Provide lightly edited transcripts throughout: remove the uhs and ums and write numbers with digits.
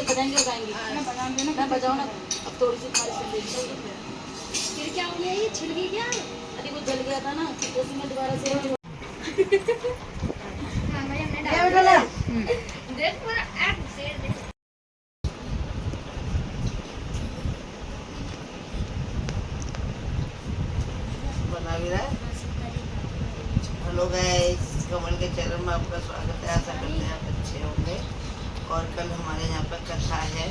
बजाएंगे गाएंगे मैं बजाओ ना अब थोड़ी सी तुम्हारी सुन लेंगे फिर क्या हो गया ये छिल गई क्या अरे वो जल गया था ना उसी में दोबारा से देख पूरा ऐप से बना भी रहा है। हेलो गाइस, कमल के चैनल में आपका स्वागत है। आशा करते हैं आप अच्छे होंगे। और कल हमारे यहाँ पर कथा है,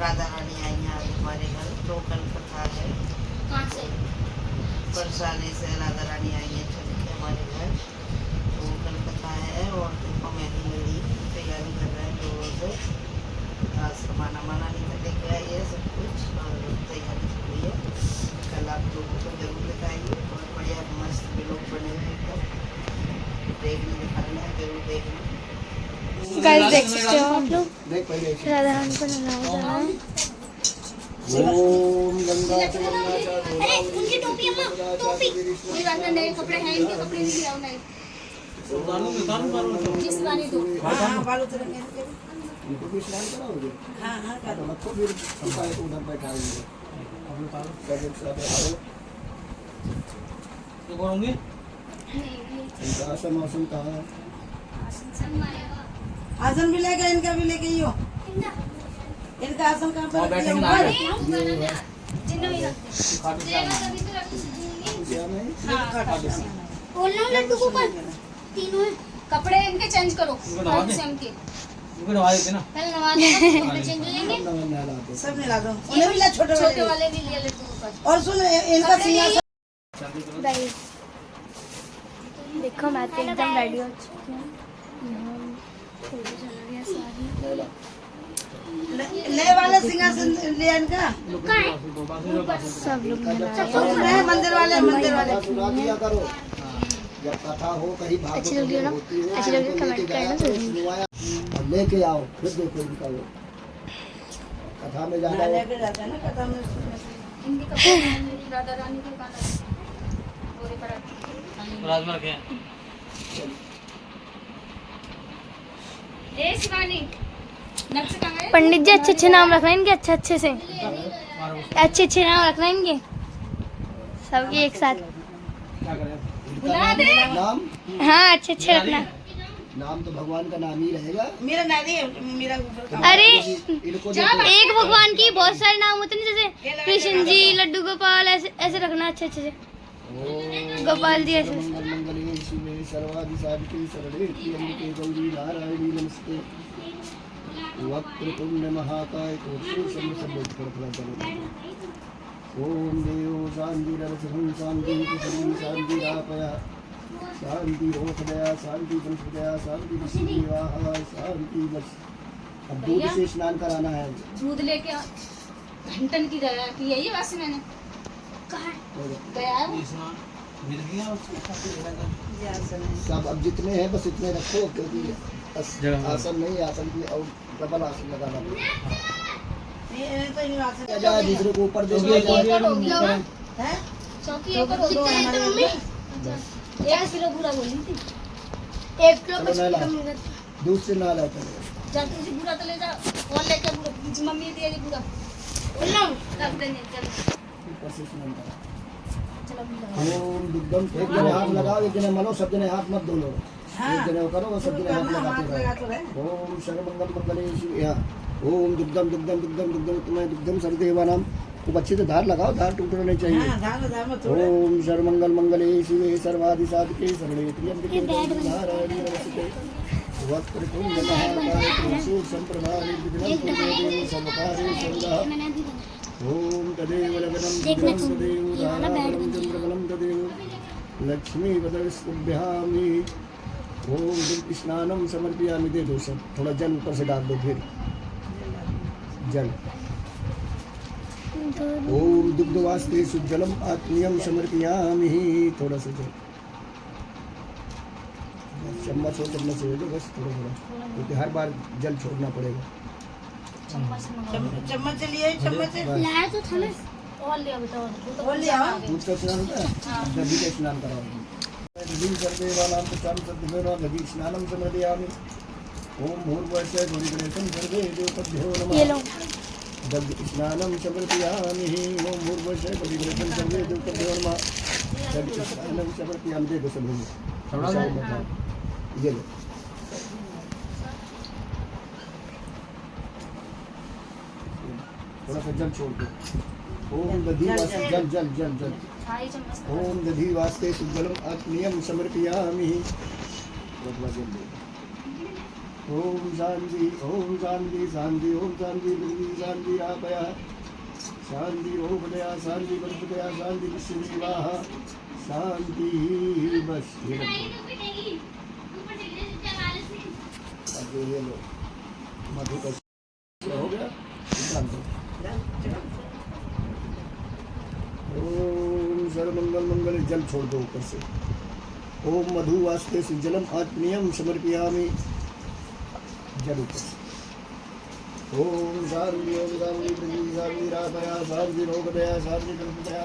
राधा रानी आई हैं आज हमारे घर, तो कल कथा है। कहाँ से बरसाने से राधा रानी आई है चल के हमारे घर, तो कल कथा है। और देखो मेहंदी मेरी तैयारी कर रहे हैं जोरों से। आज सामान वाना नहीं लेके आई है सब कुछ और तैयारी चल रही है। कल आप लोगों को जरूर दिखाएंगे। बहुत बढ़िया मस्त लोग बने हुए एकदम, देखने दिखाना है, जरूर देखना। गाइस देख सकते हो आप लोग राधा रानी को नहलाया जा रहा है। ओम गंगा च गंगा च अरे उनकी टोपी अम्मा टोपी ये वाला नए कपड़े हैं इनके कपड़े नहीं ले आओ नए किस वाली दो हाँ बालू तो रंगे इनको भी स्नान कराओगे? हाँ हाँ कर तो मत फिर उपाय को उधर बैठाएंगे अपने पास सब आओ तो करूंगी इनका आसन मौसम कहाँ है? आसन भी लेके इनका भी लेके ही हो। इनका आसन कहाँ पर बैठेंगे ना क्या नहीं बोलना लड्डू को पर तीनों कपड़े इनके चेंज करो सेम के उनको नवा देते ना पहले नवा दो कपड़े चेंज लेंगे नहलाते सब मिला दो, उन्हें भी ला छोटे छोटे वाले भी ले लड्डू को पर और सुन इनका सिंहासन गाइस देखो मैं तो एकदम रेडी हो चुकी हूँ। यहाँ फोटो चला गया सारी ले वाले सिंहासन ले इनका सब लोग है मंदिर वाले सुना दिया करो। जब कथा हो कहीं अच्छी लगी हो ना, अच्छी लगी कमेंट करना जरूर। और लेके आओ फिर देखो इनका वो कथा में जाना लेके जाता है ना कथा में। इनके कपड़े राधा रानी के काला बोरे पर राजमा के ए शिवानी नक्शे कहाँ गए पंडित जी अच्छे अच्छे नाम रखना इनके, अच्छे अच्छे से अच्छे अच्छे नाम रखना इनके सबके एक साथ। क्या करें बुला दे नाम हाँ अच्छे अच्छे रखना। नाम तो भगवान का नाम ही रहेगा। मेरा नारी है मेरा अरे इनको एक भगवान की बहुत सारे नाम होते हैं, जैसे कृष्ण जी, लड्डू गोपाल, ऐसे ऐसे रखना अच्छे अच्छे से। गोपाल जी ऐसे मंगल मंगले शिवे सर्वादि साधिके शरणे त्र्यंबके गौरी नारायणी नमस्ते। वक्रतुंड महाकाय कोटिसूर्यसमप्रभ सर्वोत्तम चलो। ओम देव शांति रसहं शांति कुसुम शांति रापया शांति रोषदया शांति वंशदया शांति विवाह शांति बस। अब दूध से स्नान कराना है। दूध लेके घंटन की दया की यही वैसे मैंने कहा गया है वो। मिल गया सब अब जितने हैं बस इतने रखो, क्योंकि आसन नहीं, आसन की और डबल आसन लगाना पड़ेगा। दूसरे को ऊपर दे है चौकी एक और दो हमारे मम्मी 1 किलो पूरा बोली थी 1 किलो 25 किलो दूध से ना लाता जब तुझे पूरा तो ले जा और लेके पूरा मम्मी दे दी पूरा बोलना तब देने चल चलो ओम दुग्धम एक जने हाथ लगाओ, एक जने मलो, सब जने हाथ मत धो लो। एक जने वो करो, सब जने हाथ लगाते रहो। ओम सर्वमंगल मंगले शिवे। ओम दुग्धम दुग्धम दुग्धम दुग्धम तुम्हें दुग्धम सर्वदेवानाम। खूब अच्छे से धार लगाओ, धार टूटना नहीं चाहिए। ओम सर्वमंगल मंगले शिवे सर्वादि साधिके शरणे त्र्यंबके गौरी नारायणी नमस्ते। वक्रतुंड महाकाय कोटिसूर्यसमप्रभ सर्वप्रभा निर्विघ्नं कुरु देव सर्वकार्येषु सर्वदा। ओम तदेव लगनं तदेव धारणं चंद्रबलं तदेव लक्ष्मी वदस्तुभ्यामि। ओम दुग्ध स्नानं समर्पयामि। दे दो सब, थोड़ा जल ऊपर से डाल दो, फिर जल। ओम दुग्धवास्ते सुजलम आत्मीयम समर्पयामि। थोड़ा सा जल, चम्मच हो चम्मच से दो बस, थोड़ा थोड़ा, क्योंकि हर बार जल छोड़ना पड़ेगा। चम्मच लिए चम्मच लाया तो था ना और ले बताओ बोल लिया दूध का स्नान होता है, नदी का स्नान कराओ। नदी सर्वेवानां प्रचारं सद्गुणो नदी स्नानं समर्पयामि। ओम भूर्भुवस्सुः गुरुगणेशं सर्वे देवताभ्यो ये नमः लो दग्ध स्नानं समर्पयामि ओम भूर्भुवस्सुः गुरुगणेशं सर्वे देवताभ्यो नमः दग्ध स्नानं समर्पयामि। दे दो सब लोग ये लो थोड़ा सा जल छोड़ दो। ओम दधि वास्ते जल जल जल जल ओम दधि वास्ते सुजलम आत्मीयम समर्पयामि। ओम शांति ओम शांति शांति ओम शांति पृथ्वी शांति आपया शांति ओपदया शांति बलपदया शांति विश्वदेवाः शांति। बस ये लो अब ये लो मधु का हो गया। ओम सर्वमंगल मंगल जल छोड़ दो ऊपर से। ओम मधु वास्ते सुजलम आत्मीयम समर्पयामि। जल ऊपर से। ओम शांति पृथ्वी शांति रापया शांति रोगदया शांति कल्पदया।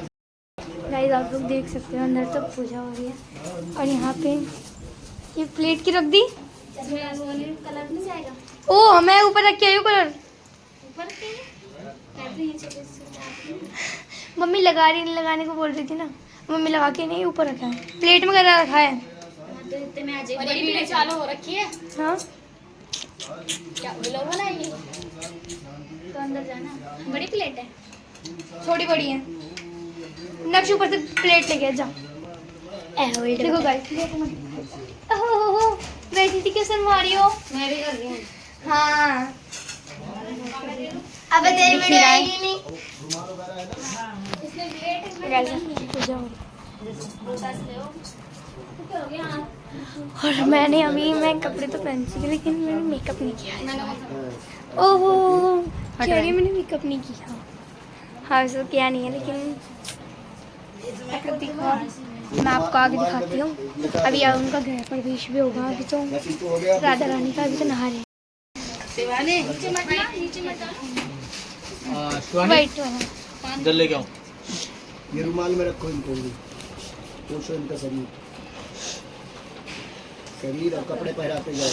गाइस आप लोग देख सकते हो अंदर तक पूजा हो रही है और यहाँ पे ये प्लेट की रख दी। कलर नहीं जाएगा ओ मैं ऊपर रख के आई हूँ कलर। ऊपर के मम्मी लगाने को बोल रही थी ना, मम्मी लगा के नहीं ऊपर रखा है, प्लेट में करा रखा है। तो इतने में आ जाएगी। बड़ी प्लेट चालू हो रखी है। हाँ क्या बिलो बनाएंगे तो अंदर जाना है। बड़ी प्लेट है। थोड़ी बड़ी है। नक्श ऊपर से प्लेट लेके जा। देखो गाइस ओहो बैठी थी कैसे मारी हो। मैं भी कर रही हूँ। हाँ अब तेरी वीडियो आएगी नहीं। गाइस पूजा हो रही है। और मैंने अभी मैं कपड़े तो पहन चुकी लेकिन मैंने मेकअप नहीं किया है। ओहो कह रही मैंने मेकअप नहीं किया। हाँ वैसे तो किया नहीं है लेकिन मैं आपको आगे दिखाती हूँ। अभी उनका गृह प्रवेश भी होगा। अभी तो राधा रानी का अभी तो नहा रहे हैं। नीचे मत वाइट जल लेके आओ। ये रुमाल में रखो इनको भी। पोछो इनका शरीर और कपड़े पहनाते जाओ।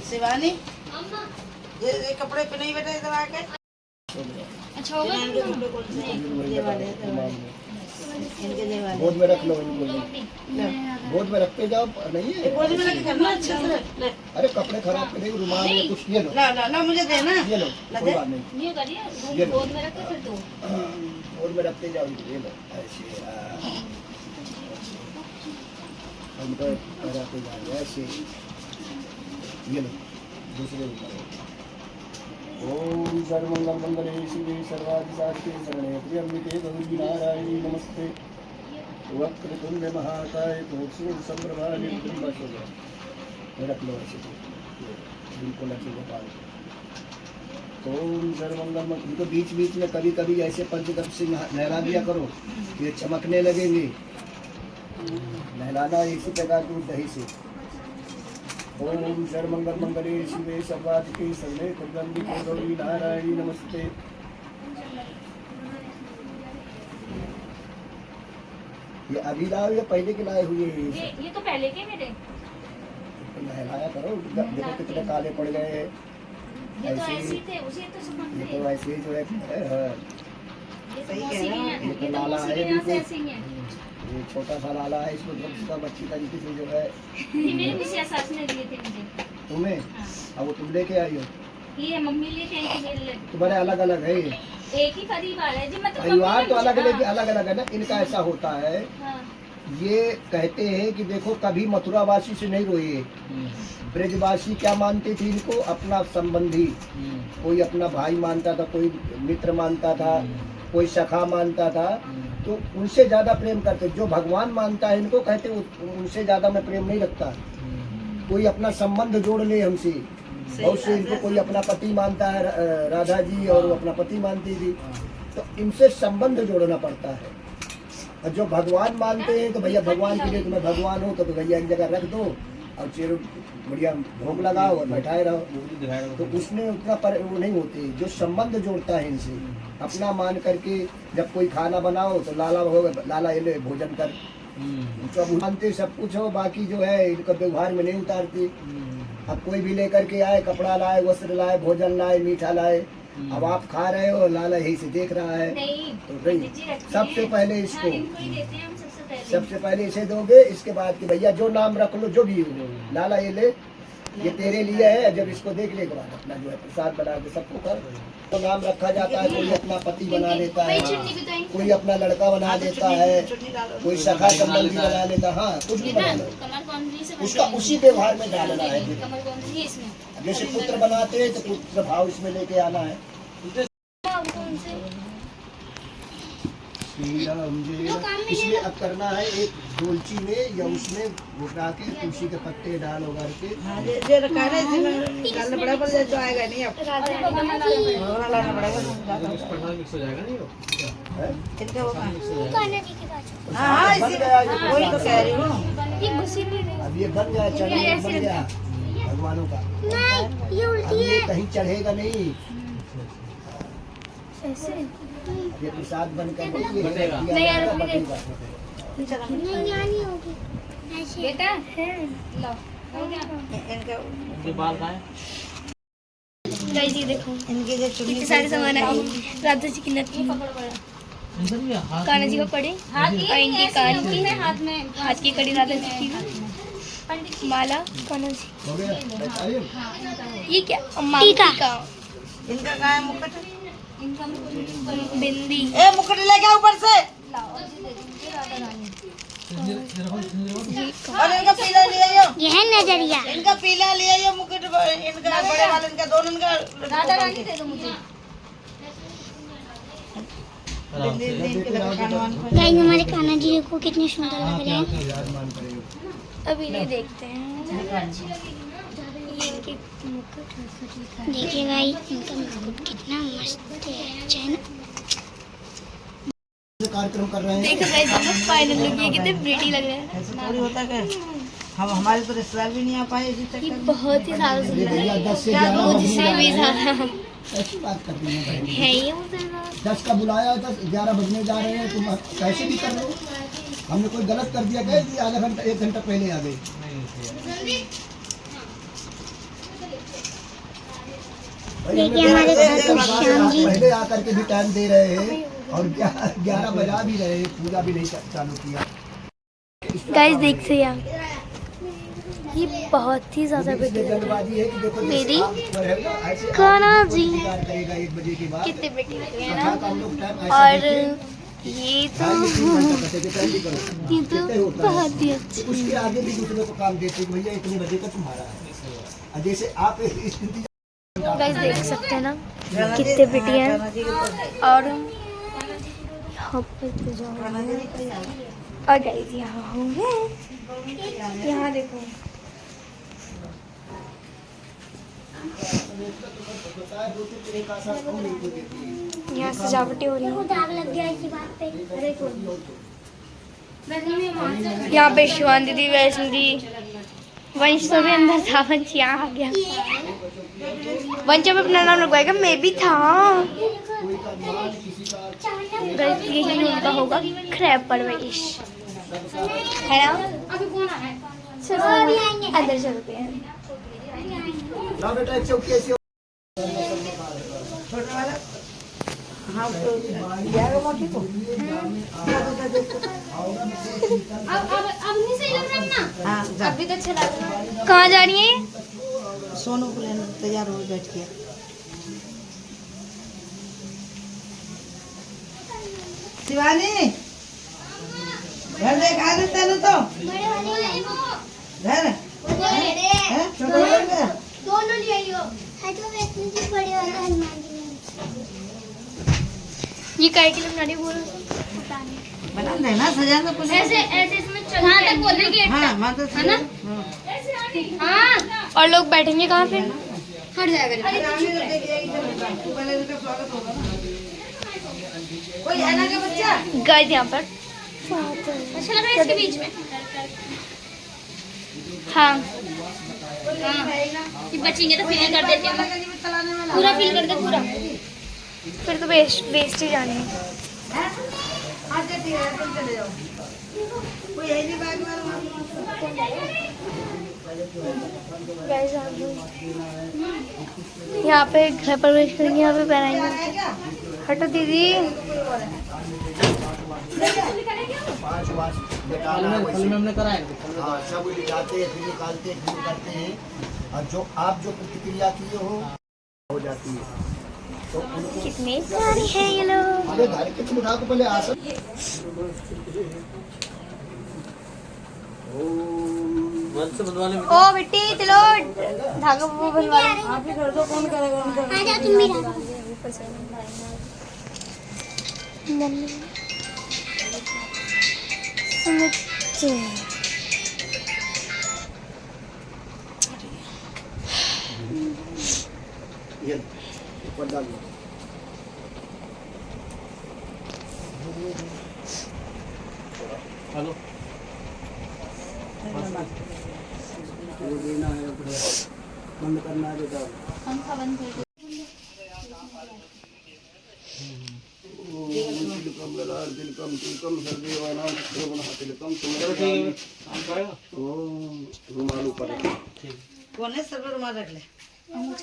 शिवानी ये कपड़े पे नहीं बैठे इधर आके। अच्छा होगा ये वाले इनके ये वाले गोद में रख लो इनको। गोद में रखते जाओ। नहीं है गोद में रख करना अच्छा से ले। अरे कपड़े खराब करेंगे रुमाल में कुछ। ये लो ला ला ला मुझे देना। ये लो कोई बात नहीं। नहीं करिए ये लो। गोद में रख के फिर दो। गोद में रखते जाओ इनको। ये लो ऐसे इनको पहनाते जाओ ऐसे। ये लो दूसरे रुमाल। ओम सर्वमंगल मंगले शिवे सर्वाधिसाधिके शरणे त्र्यंबके गौरी नारायणी नमस्ते। वक्रतुंड महाकाय कोटसूर संप्रभा निर्विघ्नं शुभ। रख लो ऐसे बिल्कुल ऐसे गोपाल। ओम सर्वमंगल मंगल। इनको बीच बीच में कभी कभी ऐसे पंचगव्य से नहला दिया करो, ये चमकने लगेंगे। नहलाना इसी प्रकार की दही से। ओम सर्वमंगल मंगले शिवे सर्वाधिके शरणे त्र्यंबके गौरी नारायणी नमस्ते। ये अभी लाए या पहले के लाए हुए हैं? ये तो पहले के मेरे। तो नहलाया करो। देखो कितने काले पड़ गए हैं। ये तो ऐसे ही थे उसी तो सब ये तो ऐसे ही जो है हाँ। ये सही तो कह मौसी रहा हैं। ये तो ये तो लाला मौसी है के यहाँ से बिल्कुल। ऐसे ही हैं। ये छोटा सा लाला है, इसको इसका अच्छी तरीके से जो है ये मेरी मिसिया सास ने दिए थे मुझे। तुम्हें। हाँ। अब वो तुम लेके आई हो। ये मम्मी लेके आई थी मेरे लिए। तुम्हारे अलग अलग है ये एक ही परिवार है जी। मतलब परिवार तो अलग हाँ। अलग अलग है ना। इनका ऐसा होता है, हाँ। ये कहते हैं कि देखो कभी मथुरावासी से नहीं रोए। ब्रजवासी क्या मानते थे इनको? अपना संबंधी। कोई अपना भाई मानता था, कोई मित्र मानता था, कोई सखा मानता था, तो उनसे ज्यादा प्रेम करते। जो भगवान मानता है इनको कहते उनसे ज्यादा मैं प्रेम नहीं रखता। कोई अपना संबंध जोड़ ले हमसे। बहुत से इनको कोई अपना पति मानता है, राधा जी और वो अपना पति मानती थी, तो इनसे संबंध जोड़ना पड़ता है। और जो भगवान मानते हैं तो भैया भगवान के लिए तुम्हें भगवान हो तो भैया एक जगह रख दो और चेहरे बढ़िया भोग लगाओ और बैठाए रहो। तो उसमें उतना वो नहीं होते। जो संबंध जोड़ता है इनसे, अपना मान करके जब कोई खाना बनाओ तो लाला हो, लाला ये ले भोजन कर, तो अब मानते सब कुछ हो, बाकी जो है इनका व्यवहार में नहीं उतारती। अब कोई भी लेकर के आए, कपड़ा लाए, वस्त्र लाए, भोजन लाए, मीठा लाए, अब आप खा रहे हो, लाला यही से देख रहा है। तो नहीं, सबसे पहले इसको, सबसे पहले इसे दोगे, इसके बाद कि भैया जो नाम रख लो, जो भी हो, लाला ये ले, ये तेरे लिए है। जब इसको देखने के बाद अपना जो है प्रसाद बना के सबको कर, तो नाम रखा जाता है। कोई अपना पति बना लेता है, कोई अपना लड़का बना देता है, कोई सखा संबंधी बना लेता है। हाँ, कुछ भी बना लो, उसका उसी व्यवहार में डालना है। जैसे पुत्र बनाते हैं तो पुत्र भाव इसमें लेके आना है। श्री राम जय राम। इसमें अब करना है एक डोलची में या उसमें घुटा के तुलसी के पत्ते डाल उगाड़ के। ये रखा है इसमें डालना पड़ेगा, पर जो आएगा नहीं अब लाना पड़ेगा। मिक्स हो जाएगा नहीं वो? है? इनका वो कान्हा जी के पास हाँ बन गया ये। वही तो कह रही हूँ। ये घुसी नहीं अब ये बन गया, चढ़ेगा, बन गया भगवानों का। नहीं, ये अब उल्टी ये है कहीं चढ़ेगा नहीं, ऐसे ये प्रसाद बनकर बटेगा। नहीं यार, अपने बटेगा। नहीं यहाँ नहीं होगी ऐसे बेटा है लो हो गया इनका उनके बाल कहाँ हैं? गाइस ये देखो इनके जो चुन्नी इतने सारे सामान आए राधा जी की नथनी इधर भी है, हाथ कान्हा में जी का पड़े और इनके कान की हाथ की कड़ी राधा जी की माला कान्हा जी। हो गया, आइए। ये क्या मांगटी का इनका कहाँ है मुकुट? बिंदी ए मुकुट लेके आओ ऊपर से। और इनका पीला ले आइयो, ये है नजरिया इनका पीला ले आइयो मुकुट, इनका बड़े वाले, इनका दोनों, इनका राधा रानी दे दो मुझे। गाइस हमारे कान्हा जी को कितने सुंदर लग रहे हैं। विराजमान करेगा। अभी ये देखते हैं ये इनके मुकुट देखिए गाइस इनका मुकुट कितना मस्त है, अच्छा है ना। कार्यक्रम कर रहे हैं। देखो गाइस हम लोग फाइनल लुक ये कितने प्रिटी लग रहे हैं। ऐसे थोड़ी होता है क्या? हम हमारे तो रिश्तेदार भी नहीं आ पाए इसी ये तक। बहुत ही ज्यादा ये सुंदर भैया है, 10 से 11 मुझसे भी ज्यादा ऐसी बात कर रही है भाई। है ये मुझे 10 का बुलाया है, 11 बजने जा रहे हैं, तुम कैसे भी कर लो। हमने कोई गलत कर दिया क्या कि आधा घंटा 1 घंटा पहले आ गए? देखिए हमारे खाटू श्याम जी पहले आकर के भी टाइम दे रहे हैं और 11 बजा भी रहे हैं, पूजा भी नहीं चालू किया। गाइस देखते हैं ये बहुत ही ज्यादा इसलिए प्रिटी जल्दबाजी है कि देखो मेरी आप पर है ना, ऐसे कान्हा जी इंतजार करेगा 1 बजे के बाद। कितने प्रिटी लग रहे हैं कथा ना। का हम लोग टाइम ऐसा और देखते हैं, ये तो ढाई से 3 घंटा बचे के टाइम भी करो। ये कितने तो होता है? बहुत ही अच्छा उसके आगे भी दूसरे को काम देते हैं कि भैया इतने बजे का तुम्हारा है। और जैसे आप स्थिति गाइस देख सकते हैं ना कितने प्रिटी हैं। और यहाँ पर तो जाओ और गाइस यहाँ होंगे, यहाँ देखो यहाँ सजावटें हो रही हैं। दाग लग गया इसी बात पे। यहाँ पे शिवान दीदी, वैष्णो दी, वंश तो भी अंदर था, वंश यहाँ आ गया। वंश अब अपना नाम लगवाएगा, मैं भी था। गाइस यही उनका होगा क्रैब परवरिश है ना। चलो अंदर चलते हैं। ना बेटा एक चौकी ऐसी छोटा वाला हाँ तो 11 मोटी को अब नहीं सही लग रहा है ना। हाँ जा। अभी तो अच्छा लग रहा है। कहाँ जा रही है? सोनू को लेने तैयार हो बैठ के। शिवानी घर देख आ देता ना तो घर हैं? छोटा वाला घर? दोनों ले आइयो। है तो वैष्णो जी बड़े वाला हनुमान जी। ये काय के लिए बना रही बोल पता नहीं। बना देना सजाना कुछ ऐसे ऐसे इसमें चल हां तक बोलने गेट हाँ मतलब है ना। हां और लोग बैठेंगे कहाँ पे? हट जाएगा। पहले उसका स्वागत होगा ना। कोई है ना का बच्चा? गाइस यहाँ पर अच्छा लग रहा है इसके बीच में। हाँ ये बचेंगे तो फील कर देते हैं, पूरा फील कर दे पूरा, फिर तो वेस्ट ही जाने हैं। हाँ ठीक है तुम चले जाओ। गाइस आप लोग यहाँ पे घर प्रवेश करेंगे, यहाँ पे पहनाएंगे। हटो दीदी। 5 वास निकालना है कल में वैसे। हमने कराया हाँ, सब जाते हैं, फिर निकालते हैं, फिर करते हैं, और जो आप जो प्रतिक्रिया किए हो जाती है। तो उनको कितने प्यारे हैं ये लोग। अरे घर के तुम उठा को पहले आसन। मन से बनवाने में ओ बेटी चलो धागा वो बनवा लो। आप ही कर दो, कौन करेगा उनका? मम्मी समझते ये ऊपर डाल दो। हेलो वो देना है, बंद करना है बेटा। तिलकम गलाल तिलकम तिलकम सर्वेवानां सर्वनः तिलकम चलो सुमन। ठीक है हम करेगा ओम रुमाल ऊपर रखो। ठीक कौन है सर्वर रुमाल रख ले। ओम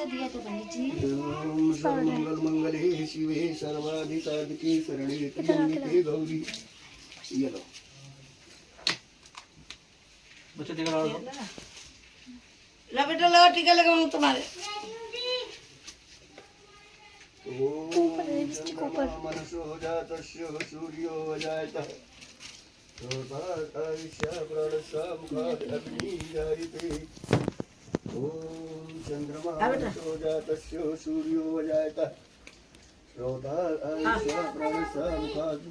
सर्वमंगल मंगले शिवे सर्वाधि साधके शरणे त्र्यंबके गौरी। ये लो। बच्चे टिका डाल दो ला बेटा ला टीका लगाऊं तुम्हारे। मनसो जातस्य सूर्यो जायतः अग्निजायते। ओम चंद्रमा मनसो जातस्य सूर्यो जायतः श्रोतायुष्याप्राणसामुखात्।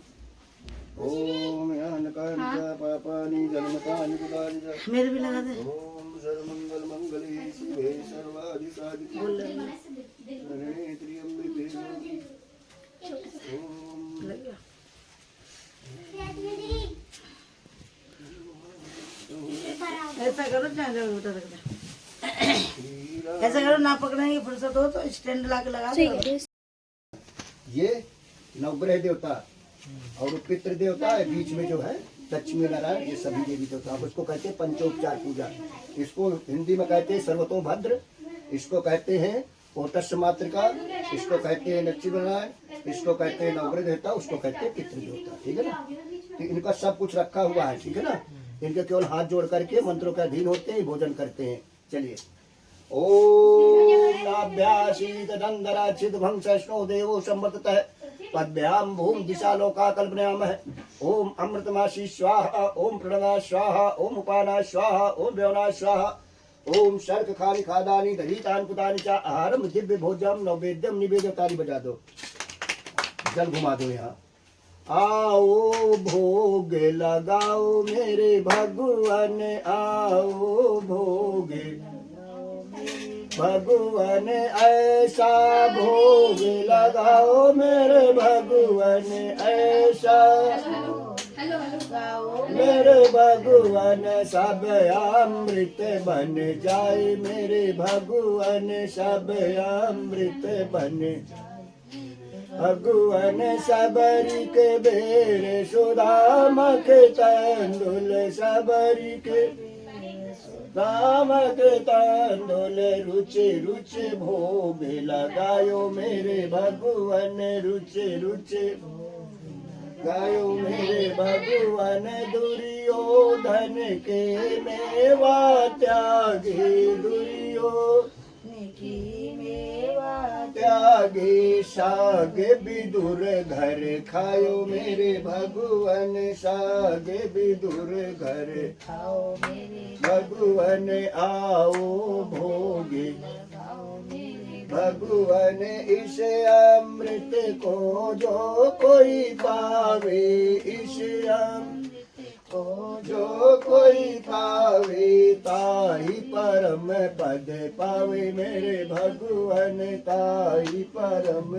ओम यानकानि पापानि जन्मतानि कृतानि च। मेरे भी लगा दे। ओम सर्वमंगल मंगले शिवे सर्वाधि साधिके शरणे त्र्यंबके गौरी। ओम ऐसा करो जहाँ जहाँ उठा रख दे। ऐसा करो ना पकड़ने की फुर्सत हो तो स्टैंड ला के लगा दो। ये नवग्रह देवता और पितृ देवता है, बीच में जो है लक्ष्मी नारायण, ये सभी देवी देवता। आप उसको कहते हैं पंचोपचार पूजा। इसको हिंदी में कहते हैं सर्वतोभद्र, इसको कहते हैं ओटस्य मातृका, इसको कहते हैं लक्ष्मी नारायण, इसको कहते हैं नवग्रह देवता, उसको कहते हैं पितृ देवता। ठीक है ना। तो इनका सब कुछ रखा हुआ है। ठीक है ना। इनके केवल हाथ जोड़ करके मंत्रों के अधीन होते हैं, भोजन करते हैं। चलिए। ओम नाभ्यासीत दंदराचित भंगसष्णो देवो संवर्ततः पद्भ्याम भूम दिशा लोका कल्पयामः। ओम अमृतमासी स्वाहा, ओम प्रणवा स्वाहा, ओम उपाना स्वाहा, ओम व्योना स्वाहा। ओम सर्क खानि खादानि दहीतानि पुतानि च आहारम दिव्य भोजम नैवेद्यम निवेद्यतानि। बजा दो, जल घुमा दो यहाँ। आओ भोग लगाओ मेरे भगवान, आओ भोग भगवान, ऐसा भोग लगाओ मेरे भगवान, ऐसा मेरे भगवान सब अमृत बन जाए, मेरे भगवान सब अमृत बन। भगवान सबरी के बेरे सुदाम के तंदुल, सबरी के दामक तांदुल रुचि रुचि भोग लगायो मेरे भगवान, रुचि रुचि गायो मेरे भगवान। दुर्योधन के मेवा त्यागे, दुर्योधन की मेवा त्यागे, साग विदुर घर खायो मेरे भगवान, साग विदुर घर खाओ मेरे भगवान। आओ भोगे भगवान इस अमृत को जो कोई पावे, इस अमृत को जो कोई पावे, ताहि परम पद पावे मेरे भगवान, ताहि परम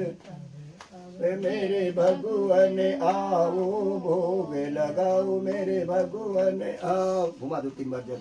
मेरे भगवान। आओ भोग लगाओ मेरे भगवान, आओ। घुमा दो 3 बार जल।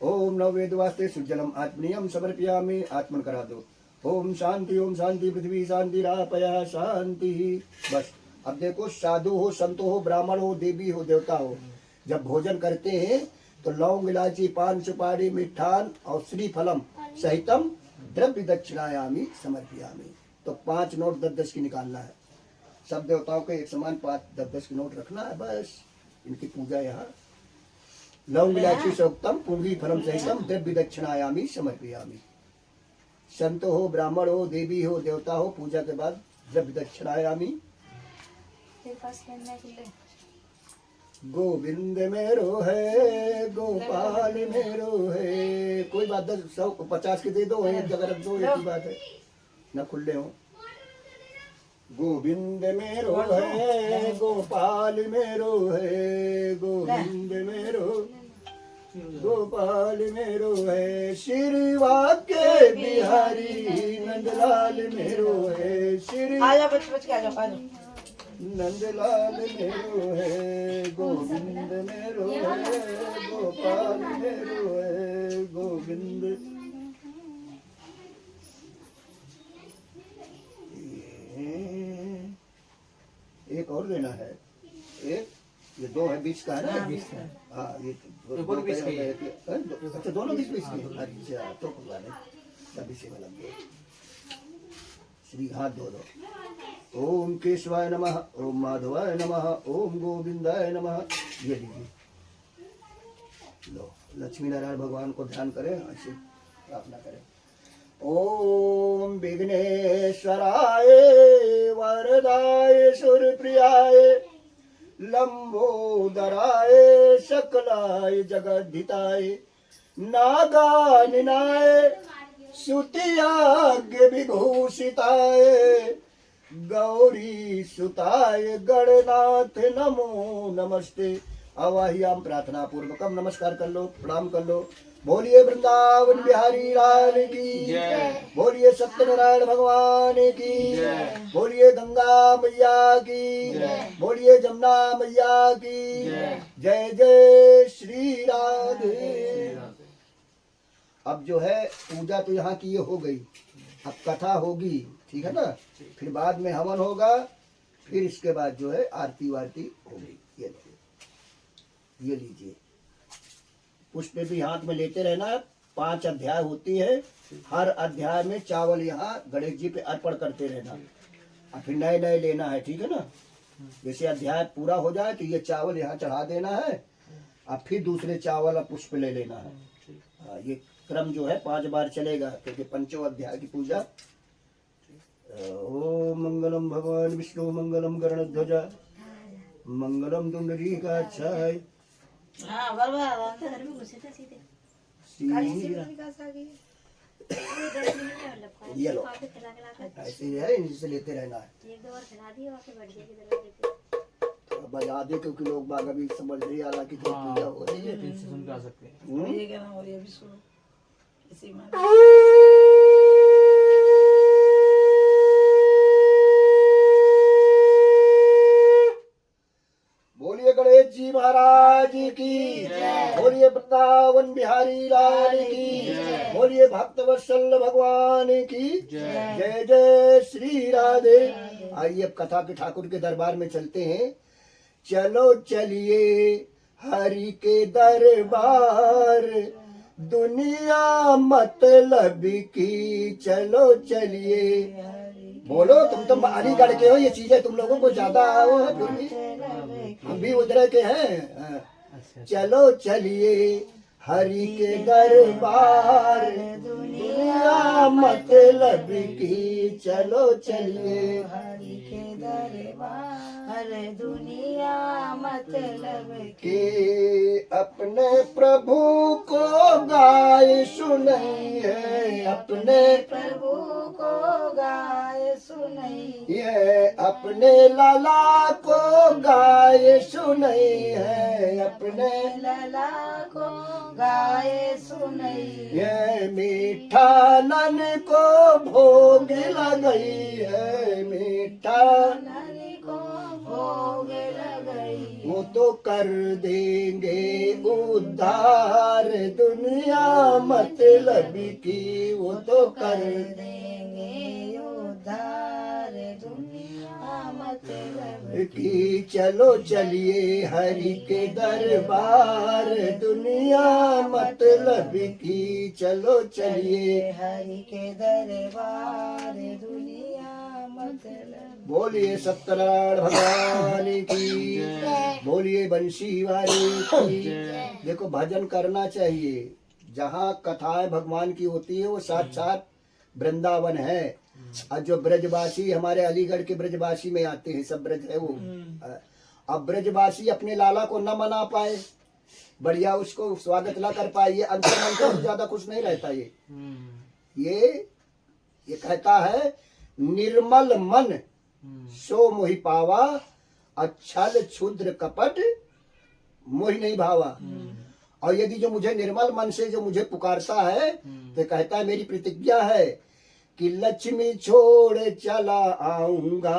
ओम नववेद वास्ते सुजलम आत्मनियम समर्पयामि। आत्मन करा दो। ओम शांति पृथ्वी शांति रापया शांति। बस अब देखो, साधु हो, संतो हो, ब्राह्मण हो, देवी हो, देवता हो, जब भोजन करते हैं तो लौंग इलायची पान सुपारी मिठान और श्रीफलम सहितम द्रव्य दक्षिणायामी समर्पयामी। तो 5 नोट 10-10 की निकालना है। सब देवताओं के एक समान 5-10-10 की नोट रखना है, बस इनकी पूजा यहाँ। लौंग इलायची से उत्तम पूरी फलम सहितम द्रव्य दक्षिणायामी समर्पयामी। संत हो, ब्राह्मण हो, देवी हो, देवता हो, पूजा के बाद द्रव्य दक्षिणायामी। गोविंद मेरो है, गोपाल मेरो है। कोई बात 10-100-50 की दे दो, एक जगह रख दो, एक ही बात है ना, खुले हो। गोविंद मेरो है, गोपाल मेरो है, गोविंद मेरो गोपाल मेरो है। श्री वाक्य बिहारी नंदलाल मेरो है, श्री नंदलाल मेरो है। गोविंद मेरो है, गोपाल मेरो है, गोविंद। एक और लेना है, एक ये 2 है, 20 का है ना, 20 का। हाँ ये दो 20 का है। अच्छा दोनों 20 की। अच्छा तो खुला नहीं, अभी से लग गए। श्री हाथ धो दो। ओम केशवाय नमः, ओम माधवाय नमः, ओम गोविंदाय नमः। ये लीजिए, लो लक्ष्मी नारायण भगवान को ध्यान करें, ऐसे प्रार्थना करें। ओम विघ्नेश्वराय वरदाय सुरप्रियाय लंबोदराय सकलाय जगद्धिताय नागानिनाय स्तुतियाज्ञ विभूषिताय गौरी सुताय गणनाथ नमो नमस्ते। आवाहियाम प्रार्थना पूर्वकम नमस्कार कर लो, प्रणाम कर लो। बोलिए वृंदावन बिहारी लाल की जय, बोलिए सत्यनारायण भगवान की जय, बोलिए गंगा मैया की जय, बोलिए जमुना मैया की जय। जय जय श्री राधे। अब जो है पूजा तो यहाँ की ये हो गई, अब कथा होगी, ठीक है ना। फिर बाद में हवन होगा, फिर इसके बाद जो है आरती वारती होगी। ये लीजिए, पुष्प भी हाथ में लेते रहना। 5 अध्याय होती है, हर अध्याय में चावल यहाँ गणेश जी पे अर्पण करते रहना, और फिर नए नए लेना है, ठीक है ना। जैसे अध्याय पूरा हो जाए तो ये चावल यहाँ चढ़ा देना है, और फिर दूसरे चावल और पुष्प ले लेना है। ये क्रम जो है 5 बार चलेगा, क्योंकि 5वें अध्याय की पूजा। ओम मंगलम भगवान विष्णु मंगलम गरुड़ध्वज मंगलम तुंडरीकाक्षाय ये लो, ऐसे ही है, इनसे लेते रहना है। बजा दे, क्योंकि लोग बाग अभी समझ नहीं आ रहा कि पूजा हो रही है। सुन के आ सकते हैं। बोलिए गणेश जी महाराज की, बोलिए वृंदावन बिहारी लाल की, बोलिए भक्तवत्सल भगवान की जय। जय श्री राधे। आइए अब कथा के ठाकुर के दरबार में चलते हैं। चलो चलिए हरि के दरबार, दुनिया मतलब की चलो चलिए। बोलो, तुम अलीगढ़ के हो, ये चीजें तुम लोगों को ज्यादा वो है, फिर भी हम भी उधर के हैं। चलो चलिए हरि के दरबार, दुनिया मतलब की चलो चलिए। हरि के दरबार दुनिया मतलब कि अपने प्रभु को गाय सुनाइए, अपने प्रभु को गाय सुनाइए, अपने लाला को गाय सुनाइए, अपने लाला को गाय सुनाइए। मीठा नन को भोग लगई है, मीठा नन को भोग लगई, वो तो कर देंगे उद्धार दुनिया मतलब की, वो तो कर देंगे उद्धार दुनिया मतलब की चलो चलिए हरि के दरबार, दुनिया मतलब की चलो चलिए। हरि के दरबार दुनिया मतलब। बोलिए सत्यनारायण भगवान की, बोलिए बंशी वाले की। देखो भजन करना चाहिए। जहाँ कथाएं भगवान की होती है वो साक्षात वृंदावन है। और जो ब्रजवासी हमारे अलीगढ़ के ब्रजवासी में आते हैं, सब ब्रज है वो। अब ब्रजवासी अपने लाला को न मना पाए, बढ़िया उसको स्वागत ना कर पाए, ये अंतर मंत्र से ज्यादा कुछ नहीं रहता। ये कहता है निर्मल मन सो मोहि पावा, अच्छल क्षुद्र कपट मोहि नहीं भावा। और यदि जो मुझे निर्मल मन से जो मुझे पुकारता है तो कहता है मेरी प्रतिज्ञा है कि लक्ष्मी छोड़ चला आऊंगा,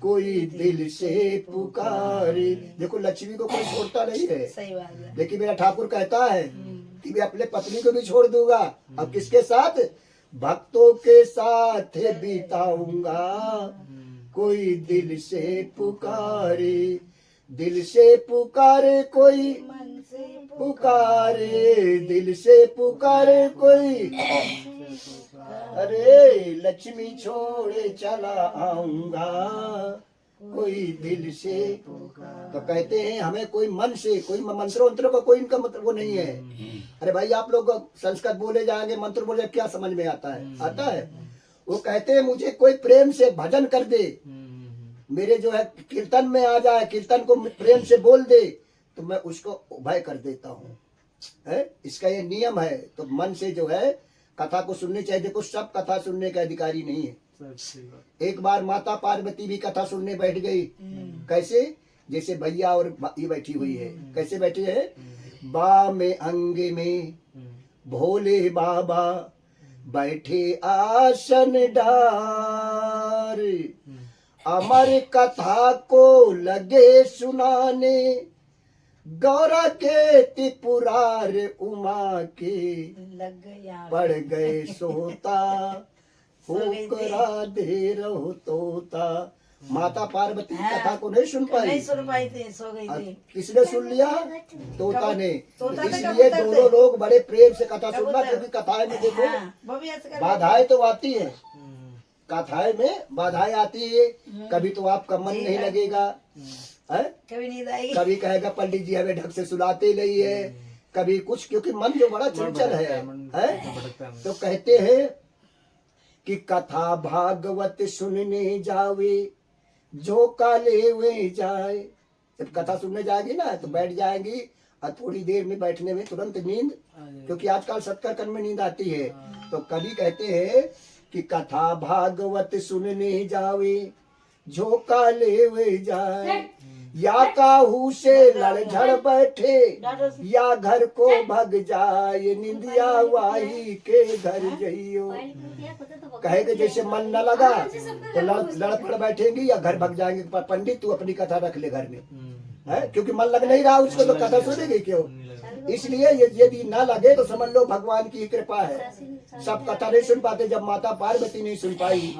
कोई दिल से पुकारे। देखो लक्ष्मी को कोई छोड़ता नहीं है। सही बात है। देखिए मेरा ठाकुर कहता है कि मैं अपने पत्नी को भी छोड़ दूंगा। अब किसके साथ? भक्तों के साथ बिताऊंगा, कोई दिल से पुकारे। दिल से पुकारे कोई, मन से पुकारे दिल से पुकारे कोई। अरे लक्ष्मी छोड़े चला आऊंगा, कोई दिल से। तो कहते हैं हमें कोई मन से, कोई मंत्रों मंत्रों का कोई इनका मतलब वो नहीं है। अरे भाई आप लोग संस्कृत बोले जाएंगे, मंत्र बोले, क्या समझ में आता है? आता है। वो कहते हैं मुझे कोई प्रेम से भजन कर दे, मेरे जो है कीर्तन में आ जाए, कीर्तन को प्रेम से बोल दे, तो मैं उसको उभय कर देता हूँ। है इसका ये नियम है। तो मन से जो है कथा को सुननी चाहिए। देखो सब कथा सुनने का अधिकारी नहीं है। एक बार माता पार्वती भी कथा सुनने बैठ गई। कैसे? जैसे भैया और ये बैठी हुई है। कैसे बैठी है? बा में अंग में भोले बाबा बैठे आसन डार, अमर कथा को लगे सुनाने, गौरा के त्रिपुरार उमा के लग गया पड़ गए सोता, होकरा दे रहो तोता। माता पार्वती की कथा को नहीं सुन पाई। नहीं सुन पाई थी, सो गई और थी। किसने सुन लिया? तोता ने। तोता ने इसलिए कबूतर दोनों थे। लोग बड़े प्रेम से कथा सुनना, कबूतर। क्योंकि कथाएं में देखो हाँ, वो भी ऐसे कर बाधाएं तो आती है। कथाएं में बाधाएं आती है। कभी तो आपका मन नहीं लगेगा, है? कभी नींद आएगी, कभी कहेगा पंडित जी हमें ढंग से सुलाते नहीं है, कभी कुछ, क्योंकि मन जो बड़ा चंचल है? तो कहते हैं कि कथा भागवत सुनने जावे, जो काले वे जाए। जब कथा सुनने जाएगी ना तो बैठ जाएंगी और थोड़ी देर में बैठने में तुरंत नींद, क्योंकि आजकल सत्कर्म में नींद आती है। तो कभी कहते हैं कि कथा भागवत सुनने जावे, जो काले वे जाए, या काहू से लड़ झड़ बैठे, या घर को भग जाए, निंदिया वाही के घर जइयो। कहेगा जैसे मन न लगा तो लड़ पड़ बैठेंगी या घर भग जाएंगे। पंडित तू अपनी कथा रख ले घर में, है? क्योंकि मन लग नहीं रहा उसको, तो कथा सुनेगी क्यों? इसलिए यदि ना लगे तो समझ लो भगवान की कृपा है। सब कथा नहीं सुन पाते। जब माता पार्वती नहीं सुन पाई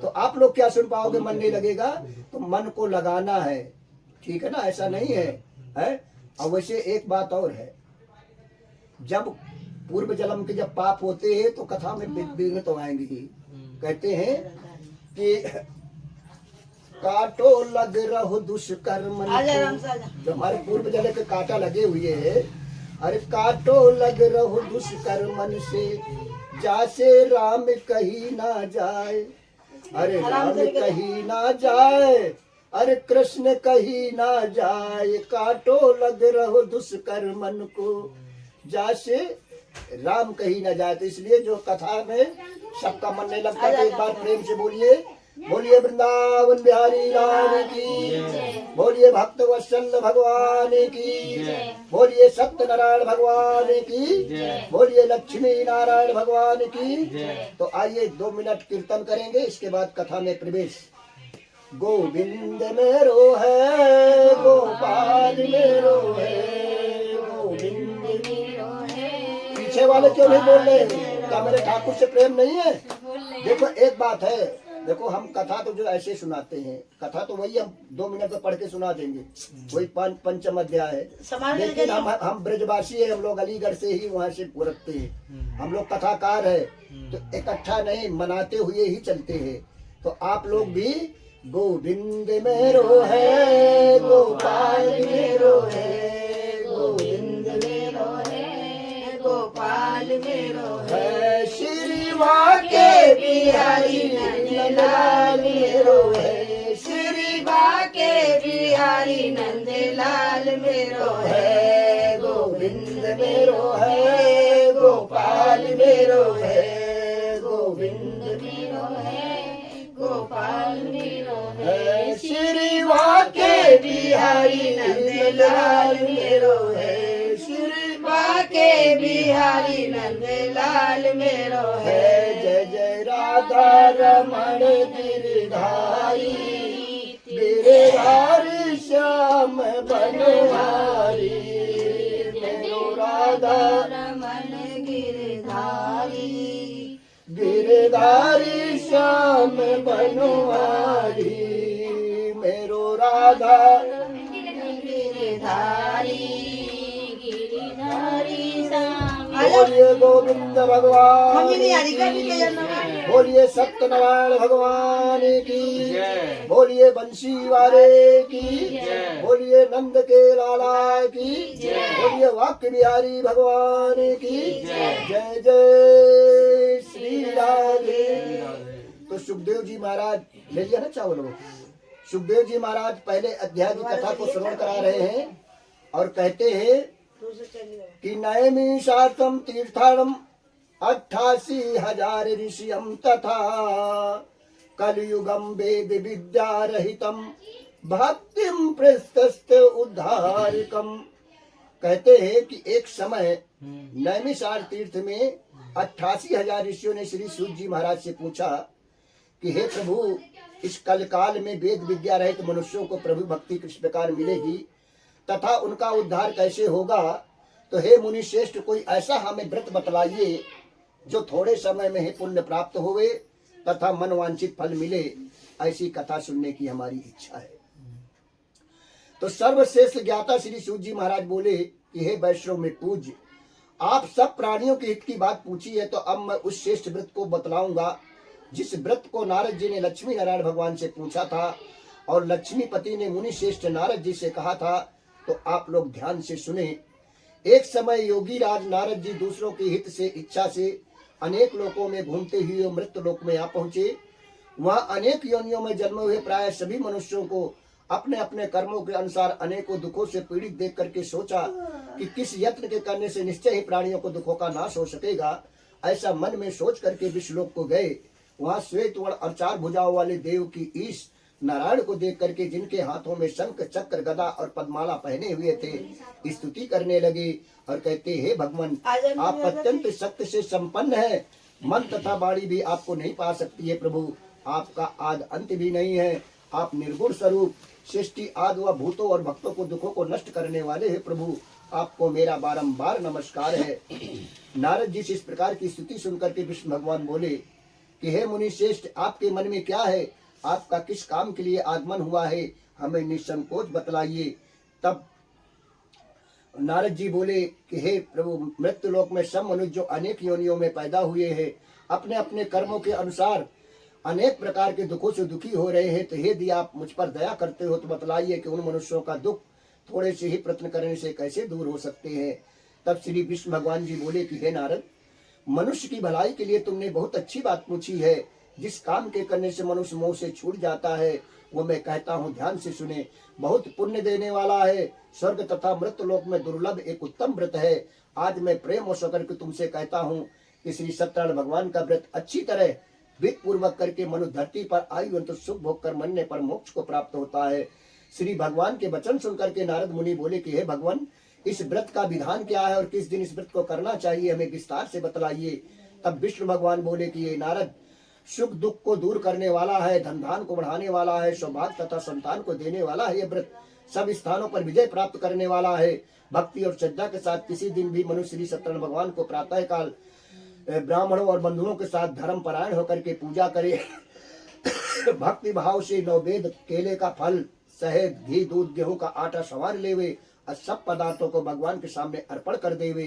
तो आप लोग क्या सुन पाओगे? मन नहीं लगेगा। तो मन को लगाना है, ठीक है ना? ऐसा नहीं है, है? और वैसे एक बात और है, जब पूर्व जन्म के जब पाप होते हैं तो कथा में विघ्न तो आएंगे ही। कहते हैं कि काटो लग रहो दुष्कर्म, जो हमारे पूर्व जन्म के कांटा लगे हुए हैं, अरे काटो लग रहो दुष्कर्मन से, जासे राम कहीं ना जाए। अरे राम कहीं ना जाए, अरे कृष्ण कहीं ना जाए, काटो लग रहो दुष्कर्मन को, जासे राम कहीं ना जाए। तो इसलिए जो कथा में सबका मन नहीं लगता, तो एक बार प्रेम से बोलिए, बोलिए वृंदावन बिहारी राम की, बोलिए भक्त वत्सल भगवान की, बोलिए सत्यनारायण भगवान की, बोलिए लक्ष्मी नारायण भगवान की। तो आइए 2 मिनट कीर्तन करेंगे, इसके बाद कथा में प्रवेश। गोविंद मेरो है, गोपाल मेरो है, गोविंद मेरो है। पीछे वाले क्यों नहीं बोल रहे? क्या मेरे ठाकुर से प्रेम नहीं है? देखो एक बात है, देखो हम कथा तो जो ऐसे सुनाते हैं, कथा तो वही हम 2 मिनट में पढ़ के सुना देंगे, वही पंचम अध्याय है। लेकिन हम ब्रजवासी है, हम लोग अलीगढ़ से ही वहाँ से रखते हैं, हम लोग कथाकार है, तो इकट्ठा नहीं मनाते हुए ही चलते हैं। तो आप लोग भी गोविंद मेरो है, गोपाल मेरो है, गोविंद मेरो है, गोपाल मेरो है, श्री वाके बिहारी नंदलाल मेरो है, श्री वाके बिहारी नंदलाल मेरो है, गोविंद मेरो है, गोपाल मेरो है, गोविंद मेरो है, गोपाल मेरो है, श्री वाके बिहारी नंदलाल मेरो है, श्री वाके बिहारी नंदलाल मेरो है। जय जय राधा रमण गिरधारी, गिरधारी श्याम बनवारी, मेरो राधा रमण गिरधारी, गिरधारी श्याम बनवारी, मेरो राधा गिरधारी, गिरधारी श्याम। बोलिए गोविंद भगवान की, बोलिए सत्यनारायण भगवान की, बोलिए बंसी वाले की, बोलिए नंद के लाला की, बोलिए वाक्य बिहारी भगवान की, जय जय श्री राधे। तो सुखदेव जी महाराज ले लिया ना चावल वो। सुखदेव जी महाराज पहले अध्याय की कथा को श्रवण करा रहे हैं और कहते हैं कि नैमिषार्थम तीर्थार्णम 88,000 ऋषियम तथा कलयुगम वेद विद्या रहितम भक्तिम प्रस्तस्त उद्धारकम। कहते हैं कि एक समय नैमिषार तीर्थ में 88,000 ऋषियों ने श्री सूत जी महाराज से पूछा कि हे प्रभु, इस कल काल में वेद विद्या रहित मनुष्यों को प्रभु भक्ति किस प्रकार मिलेगी तथा उनका उद्धार कैसे होगा। तो हे मुनि श्रेष्ठ, कोई ऐसा हमें व्रत बतलाइए जो थोड़े समय में ही पुण्य प्राप्त होवे तथा मनवांछित फल मिले। ऐसी कथा सुनने की हमारी इच्छा है। तो सर्वश्रेष्ठ ज्ञाता श्री सूत जी महाराज बोले कि हे वैष्णव में पूज्य, आप सब प्राणियों के हित की बात पूछी है, तो अब मैं उस श्रेष्ठ व्रत को बतलाऊंगा जिस व्रत को नारद जी ने लक्ष्मी नारायण भगवान से पूछा था और लक्ष्मीपति ने मुनि श्रेष्ठ नारद जी से कहा था। तो आप लोग ध्यान से सुने। एक समय योगी राज नारद जी दूसरों के हित से इच्छा से अनेक लोकों में घूमते हुए मृत्यु लोक में आ पहुंचे। वहाँ अनेक योनियों में जन्मे हुए प्राय सभी मनुष्यों को अपने अपने कर्मों के अनुसार अनेकों दुखों से पीड़ित देख करके सोचा कि किस यत्न के करने से निश्चय ही प्राणियों को दुखों का नाश हो सकेगा। ऐसा मन में सोच करके विश्वलोक को गए। वहाँ श्वेत वर्ण और 4 भुजाओं वाले देव की ईश नारायण को देख करके, जिनके हाथों में शंख चक्र गदा और पद्माला पहने हुए थे, स्तुति करने लगे और कहते, हे भगवान, आप अत्यंत शक्ति से संपन्न है, मन तथा वाणी भी आपको नहीं पा सकती है। प्रभु, आपका आद अंत भी नहीं है। आप निर्गुण स्वरूप सृष्टि आदि व भूतों और भक्तों को दुखों को नष्ट करने वाले हैं। प्रभु, आपको मेरा बारंबार नमस्कार है। नारद जी से इस प्रकार की स्तुति सुनकर के विष्णु भगवान बोले कि हे मुनि श्रेष्ठ, आपके मन में क्या है? आपका किस काम के लिए आगमन हुआ है? हमें निसंकोच बतलाइए। तब नारद जी बोले कि हे प्रभु, मृत्यु लोक में सब मनुष्य जो अनेक योनियों में पैदा हुए हैं, अपने अपने कर्मों के अनुसार अनेक प्रकार के दुखों से दुखी हो रहे हैं। तो हे यदि आप मुझ पर दया करते हो तो बतलाइए कि उन मनुष्यों का दुख थोड़े से ही प्रयत्न करने से कैसे दूर हो सकते हैं। तब श्री विष्णु भगवान जी बोले कि हे नारद, मनुष्य की भलाई के लिए तुमने बहुत अच्छी बात पूछी है। जिस काम के करने से मनुष्य मोह से छूट जाता है, वो मैं कहता हूँ, ध्यान से सुने। बहुत पुण्य देने वाला है। स्वर्ग तथा मृत्यु लोक में दुर्लभ एक उत्तम व्रत है। आज मैं प्रेम और सकर के तुमसे कहता हूँ कि श्री सत्यनारायण भगवान का व्रत अच्छी तरह विधि पूर्वक करके मनुष्य धरती पर आयु अंत सुख भोग कर मरने पर मोक्ष को प्राप्त होता है। श्री भगवान के वचन सुनकर के नारद मुनि बोले कि हे भगवान, इस व्रत का विधान क्या है और किस दिन इस व्रत को करना चाहिए, हमें विस्तार से बतलाइए। तब विष्णु भगवान बोले कि ये नारद, सुख दुख को दूर करने वाला है, धन धान को बढ़ाने वाला है, सौभाग्य तथा संतान को देने वाला है। ये व्रत सब स्थानों पर विजय प्राप्त करने वाला है। भक्ति और श्रद्धा के साथ किसी दिन भी मनुष्य श्री सत्यनारायण भगवान को प्रातः काल ब्राह्मणों और बंधुओं के साथ धर्म परायण होकर के पूजा करे भक्ति भाव से नववेद केले का फल, शहद, घी, दूध, गेहूं का आटा संवार लेवे और सब पदार्थों को भगवान के सामने अर्पण कर देवे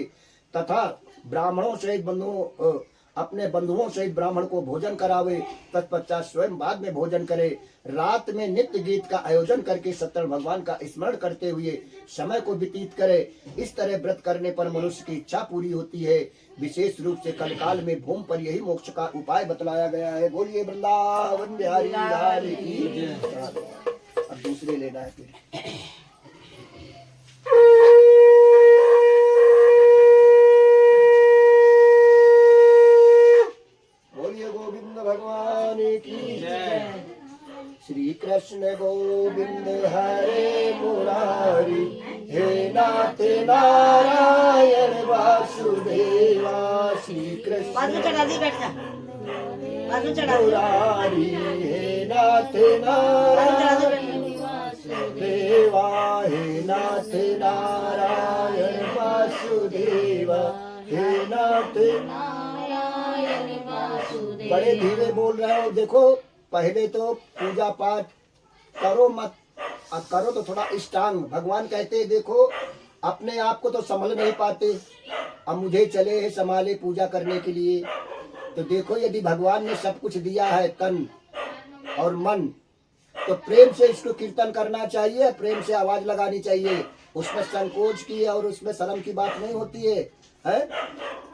तथा ब्राह्मणों सहित बंधुओं अपने बंधुओं सहित ब्राह्मण को भोजन करावे। तत्पश्चात स्वयं बाद में भोजन करे। रात में नित्य गीत का आयोजन करके सत्य भगवान का स्मरण करते हुए समय को व्यतीत करे। इस तरह व्रत करने पर मनुष्य की इच्छा पूरी होती है। विशेष रूप से कलकाल में भूमि पर यही मोक्ष का उपाय बतलाया गया है। बोलिए वृंदावन बिहारी लाल की। अब दूसरे लेना है फिर। बोलिए गोविंद भगवान की जय। श्री कृष्ण गोविंद हरे मुरारी, हे नाथ नारायण वासुदेवा। श्री कृष्ण मुरारी, हे नाथ नारायण वासुदेवा, हे नाथ नारायण वासुदेवा, हे नाथ। बड़े धीरे बोल रहे हो। देखो पहले तो पूजा पाठ करो मत, अब करो तो थोड़ा स्ट्रांग। भगवान कहते हैं देखो अपने आप को तो संभल नहीं पाते, अब मुझे चले हैं संभाले पूजा करने के लिए। तो देखो यदि भगवान ने सब कुछ दिया है तन और मन, तो प्रेम से इसको कीर्तन करना चाहिए, प्रेम से आवाज लगानी चाहिए। उसमें संकोच की और उसमें शर्म की बात नहीं होती है?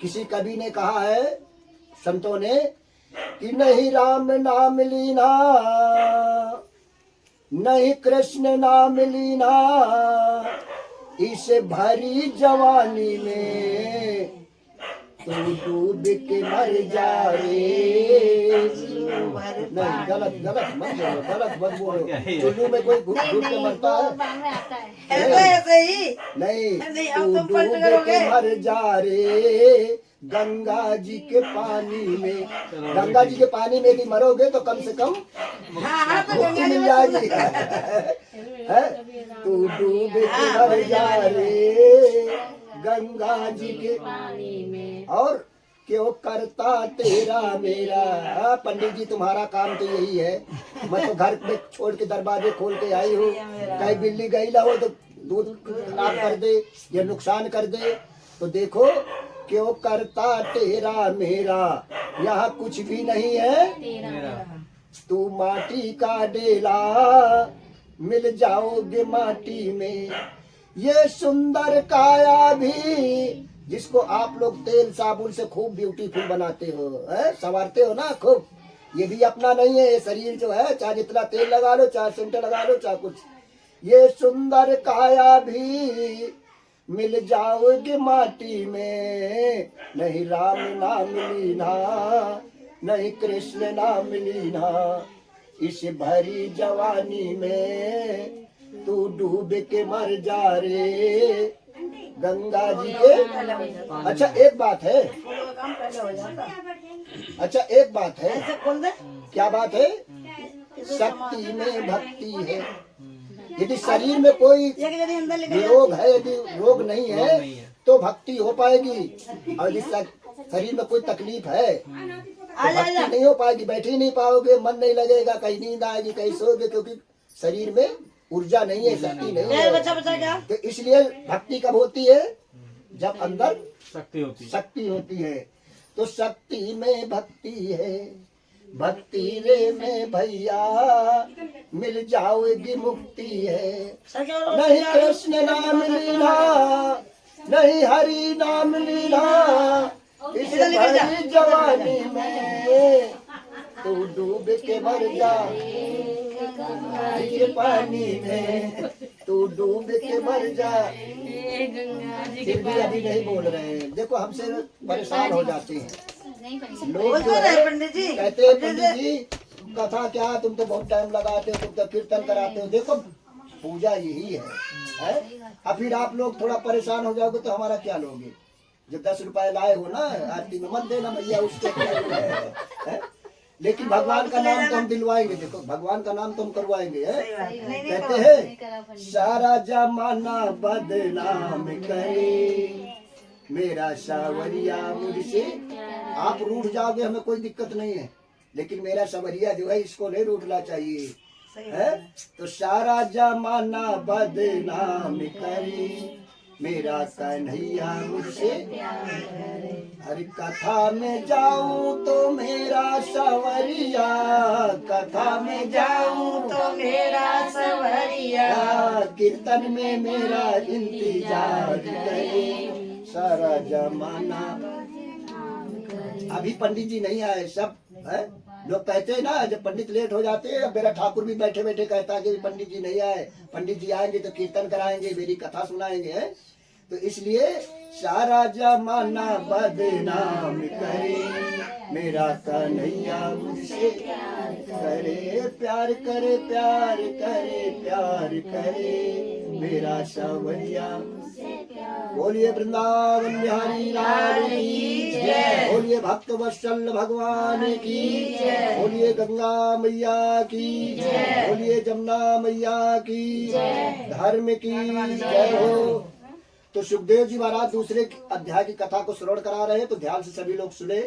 किसी कवि ने कहा है, संतों ने, कि नहीं राम नाम लीना, नहीं कृष्ण नाम लीना, इस भरी जवानी में तू डूब के मर जा रे। नहीं गलत गलत मत बोलो, गलत मत बोलो। चुल्लू में कोई डूब के मरता है? नहीं, तू डूब के मर जा रे गंगा जी के पानी में। गंगा जी के पानी में भी मरोगे तो कम से कम मुक्ति मिल जाएगी। तू डूब के मर जा रे गंगा जी के पानी में, और क्यों करता तेरा मेरा। पंडित जी तुम्हारा काम तो यही है। मैं तो घर में छोड़ के दरवाजे खोल के आई हूँ, कहीं बिल्ली गई ना हो तो दूध खराब कर दे या नुकसान कर दे। तो देखो क्यों करता तेरा मेरा, यहाँ कुछ भी नहीं है। तू माटी का डेला, मिल जाओगे माटी में। ये सुंदर काया भी, जिसको आप लोग तेल साबुन से खूब ब्यूटीफुल बनाते हो, संवारते हो ना खूब, ये भी अपना नहीं है। ये शरीर जो है, चाहे जितना तेल लगा लो, चाहे सेंट लगा लो, चाहे कुछ, ये सुंदर काया भी मिल जाओगे माटी में। नहीं राम नाम लीना, नहीं कृष्ण नाम लीना, इस भरी जवानी में तू डूब के मर जा रे गंगा जी के। अच्छा एक बात है, अच्छा एक बात है। क्या बात है? शक्ति में भक्ति है। यदि शरीर में कोई रोग है, यदि रोग नहीं है तो भक्ति हो पाएगी। और यदि शरीर में कोई तकलीफ है तो भक्ति नहीं हो पाएगी। बैठ ही नहीं पाओगे, मन नहीं लगेगा, कहीं नींद आएगी, कहीं सोओगे, क्योंकि शरीर में ऊर्जा नहीं है, शक्ति नहीं है। तो इसलिए भक्ति कब होती है? जब अंदर शक्ति होती है। तो शक्ति में भक्ति है, भक्ति रे में भैया मिल जाओगी मुक्ति है। नहीं कृष्ण नाम लीला, नहीं हरि नाम लीला, इस भरी जवानी में तू डूब के मर जा गंगा जी के पानी में, तू डूब के मर जा। फिर भी अभी नहीं बोल रहे हैं। देखो हमसे परेशान हो जाते हैं लोग। पंडित जी कहते हैं, पंडित जी कथा क्या, तुम तो बहुत टाइम लगाते हो, तुम तो कीर्तन कराते हो। देखो पूजा यही है? अब फिर आप लोग थोड़ा परेशान हो जाओगे तो हमारा क्या लोगे? जो 10 रुपए लाए हो ना आरती में मत देना भैया, उसके लेकिन भगवान का नाम तो हम दिलवाएंगे। देखो भगवान का नाम तो हम करवाएंगे। कहते हैं सारा जमाना बदनाम करे मेरा सावरिया मुझसे। आप रूठ जाओगे, हमें कोई दिक्कत नहीं है, लेकिन मेरा सवरिया जो है इसको नहीं रूठना चाहिए है। तो सारा जमाना बदनाम करे, मेरा कन्हैया मुझसे हर कथा में जाऊं तो मेरा सवरिया, कथा में जाऊं तो मेरा सवरिया, कीर्तन में मेरा इंतजार करे, सारा जमाना। अभी पंडित जी नहीं आए, सब है लोग कहते हैं ना, जब पंडित लेट हो जाते हैं, मेरा ठाकुर भी बैठे बैठे कहता है कि पंडित जी नहीं आए, पंडित जी आएंगे तो कीर्तन कराएंगे, मेरी कथा सुनाएंगे है। तो इसलिए सारा जमाना बदनाम करे, मेरा कन्हैया मुझसे करे, प्यार करे प्यार करे प्यार करे, मेरा सावरिया। बोलिए वृंदावन बिहारी लाल की जय, बोलिए भक्त वत्सल भगवान की जय, बोलिए गंगा मैया की जय, बोलिए जमुना मैया की जय, धर्म की जय हो। तो सुखदेव जी महाराज दूसरे अध्याय की कथा को श्रवण करा रहे हैं, तो ध्यान से सभी लोग सुने।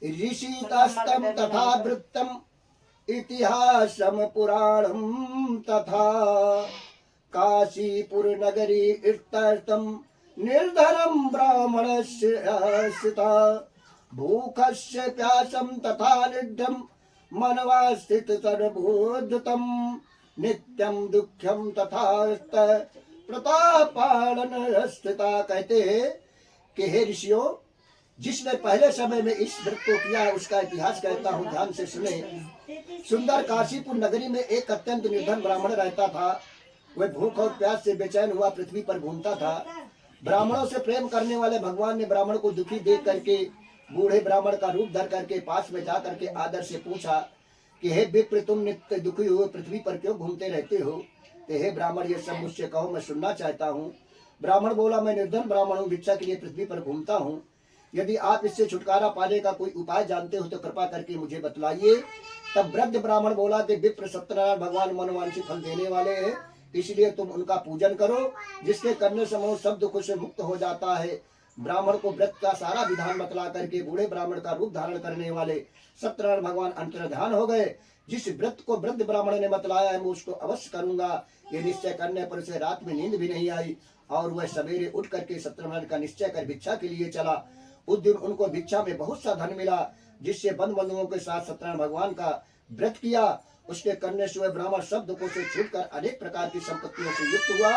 ऋषितस्तम तथा वृत्तम इतिहासम पुराणम तथा काशीपुर नगरी इत्यर्थम निर्धनम ब्राह्मणस्य स्थिता भूखस्य प्यासम तथा निड्ढम मनवा स्थित तद्बोधतम नित्यम दुःखम तथा प्रतापालन स्थिता। कहते हैं कि हे ऋषियों, जिसने पहले समय में इस व्रत को किया उसका इतिहास कहता हूँ, ध्यान से सुने। सुंदर काशीपुर नगरी में एक अत्यंत निर्धन ब्राह्मण रहता था। वह भूख और प्यास से बेचैन हुआ पृथ्वी पर घूमता था। ब्राह्मणों से प्रेम करने वाले भगवान ने ब्राह्मण को दुखी देख करके बूढ़े ब्राह्मण का रूप धर करके पास में जा करके आदर से पूछा कि हे विप्र, तुम नित्य दुखी हुए पृथ्वी पर क्यों घूमते रहते हो? तो हे ब्राह्मण, ये सब मुझसे कहो, मैं सुनना चाहता हूँ। ब्राह्मण बोला, मैं निर्धन ब्राह्मण हूँ, भिक्षा के लिए पृथ्वी पर घूमता हूँ। यदि आप इससे छुटकारा पाने का कोई उपाय जानते हो तो कृपा करके मुझे बतलाइए। तब वृद्ध ब्राह्मण बोला कि विप्र सत्यनारायण भगवान मनोवांछित फल देने वाले हैं, इसलिए तुम उनका पूजन करो, जिसके करने से मनुष्य सब दुखों से मुक्त हो जाता है। ब्राह्मण को व्रत का सारा विधान बतला करके बूढ़े ब्राह्मण का रूप धारण करने वाले सत्यनारायण भगवान अंतर्ध्यान हो गए। जिस व्रत को वृद्ध ब्राह्मण ने बतलाया है, मैं उसको अवश्य करूंगा। ये निश्चय करने पर उसे रात में नींद भी नहीं आई और वह सवेरे उठ करके सत्यनारायण का निश्चय कर भिक्षा के लिए चला। उस दिन उनको भिक्षा में बहुत सा धन मिला, जिससे बंधु बंधुओं के साथ सत्यनारायण भगवान का व्रत किया। उसके करने से वह ब्राह्मण सब दुखों से छूटकर अनेक प्रकार की संपत्तियों से युक्त हुआ।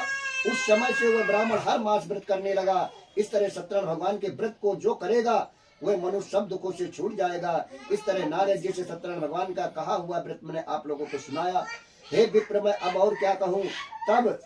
उस समय से वह ब्राह्मण हर मास व्रत करने लगा। इस तरह सत्यनारायण भगवान के व्रत को जो करेगा वह मनुष्य सब दुखों से छूट जाएगा। इस तरह नारद जी से सत्यनारायण भगवान का कहा हुआ व्रत मैंने आप लोगों को सुनाया। हे विप्र, मैं अब और क्या कहूँ? तब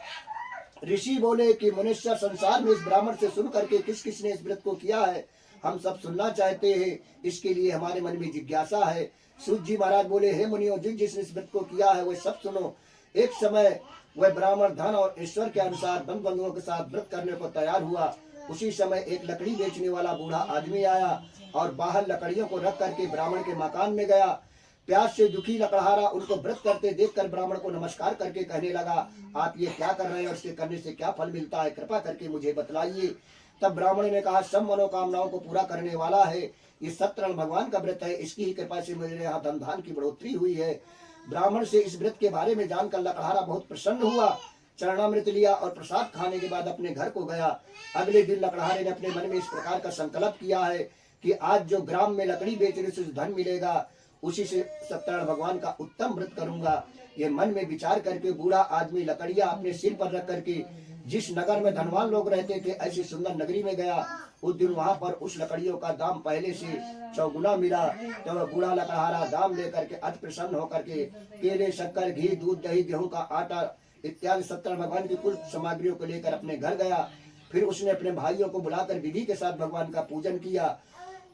ऋषि बोले कि मनुष्य संसार में इस ब्राह्मण से सुन करके किस किस ने इस व्रत को किया है, हम सब सुनना चाहते हैं। इसके लिए हमारे मन में जिज्ञासा है। सूत जी महाराज बोले, हे मुनियों, जिसने इस व्रत को किया है वह सब सुनो। एक समय वह ब्राह्मण धन और ईश्वर के अनुसार बंधु बंधुओं के साथ व्रत करने को तैयार हुआ। उसी समय एक लकड़ी बेचने वाला बूढ़ा आदमी आया और बाहर लकड़ियों को रख करके ब्राह्मण के मकान में गया। प्यास से दुखी लकड़हारा उनको व्रत करते देखकर ब्राह्मण को नमस्कार करके कहने लगा, आप ये क्या कर रहे हैं और इसके करने से क्या फल मिलता है, कृपा करके मुझे बतलाइए। तब ब्राह्मण ने कहा, सब मनोकामनाओं को पूरा करने वाला है, ये सत्यनारायण भगवान का व्रत है, इसकी ही कृपा से मेरे यहाँ धन धान की बढ़ोतरी हुई है। ब्राह्मण से इस व्रत के बारे में जानकर लकड़हारा बहुत प्रसन्न हुआ। चरणामृत लिया और प्रसाद खाने के बाद अपने घर को गया। अगले दिन लकड़हारे ने अपने मन में इस प्रकार का संकल्प किया है कि आज जो ग्राम में लकड़ी बेचने से धन मिलेगा उसी से सत्यनारायण भगवान का उत्तम व्रत करूंगा। ये मन में विचार करके बूढ़ा आदमी लकड़ियां अपने सिर पर रख करके जिस नगर में धनवान लोग रहते थे ऐसी सुंदर नगरी में गया। उस दिन वहां पर उस लकड़ियों का दाम पहले से 4 गुना मिला। तो वह बूढ़ा लकड़हारा दाम लेकर के अति प्रसन्न होकर के केले, शक्कर, घी, दूध, दही, गेहूं का आटा इत्यादि सत्यनारायण भगवान की कुल सामग्रियों को लेकर अपने घर गया। फिर उसने अपने भाइयों को बुलाकर विधि के साथ भगवान का पूजन किया।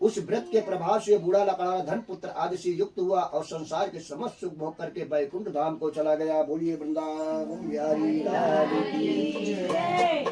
उस व्रत के प्रभाव से बूढ़ा लकड़हारा धन पुत्र आदि से युक्त हुआ और संसार के समस्त सुख भोग करके वैकुंठ धाम को चला गया। बोलिए वृंदावन बिहारी लाल की जय।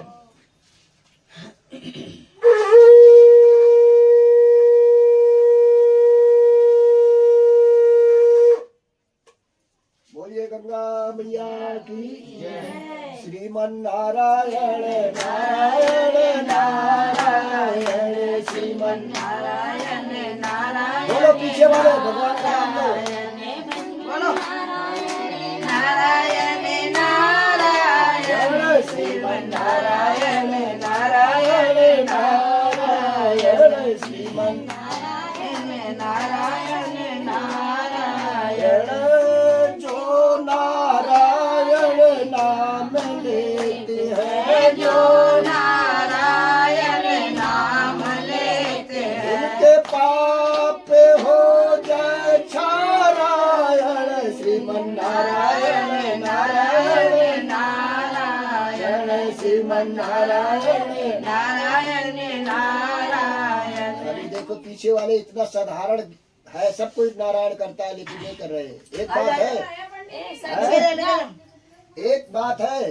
बोलिए गंगा मैया की जय। श्रीमन नारायण नारायण नारायण, श्रीमन नारायण नारायण, बोलो पीछे वाले भगवान का नाम लो। बोलो नारायण नारायण श्रीमन नारायण नारायण नारायण श्रीमन नारायण नारायण। जो नारायण नाम लेते हैं, जो नारायण नाम लेते हैं उनके पाप हो जाए क्षारायण। श्रीमन नारायण नारायण नारायण श्रीमन नारायण नारायण नारायण। अभी देखो पीछे वाले इतना साधारण है, सब कोई नारायण करता है लेकिन नहीं कर रहे। एक बात है, एक बात है,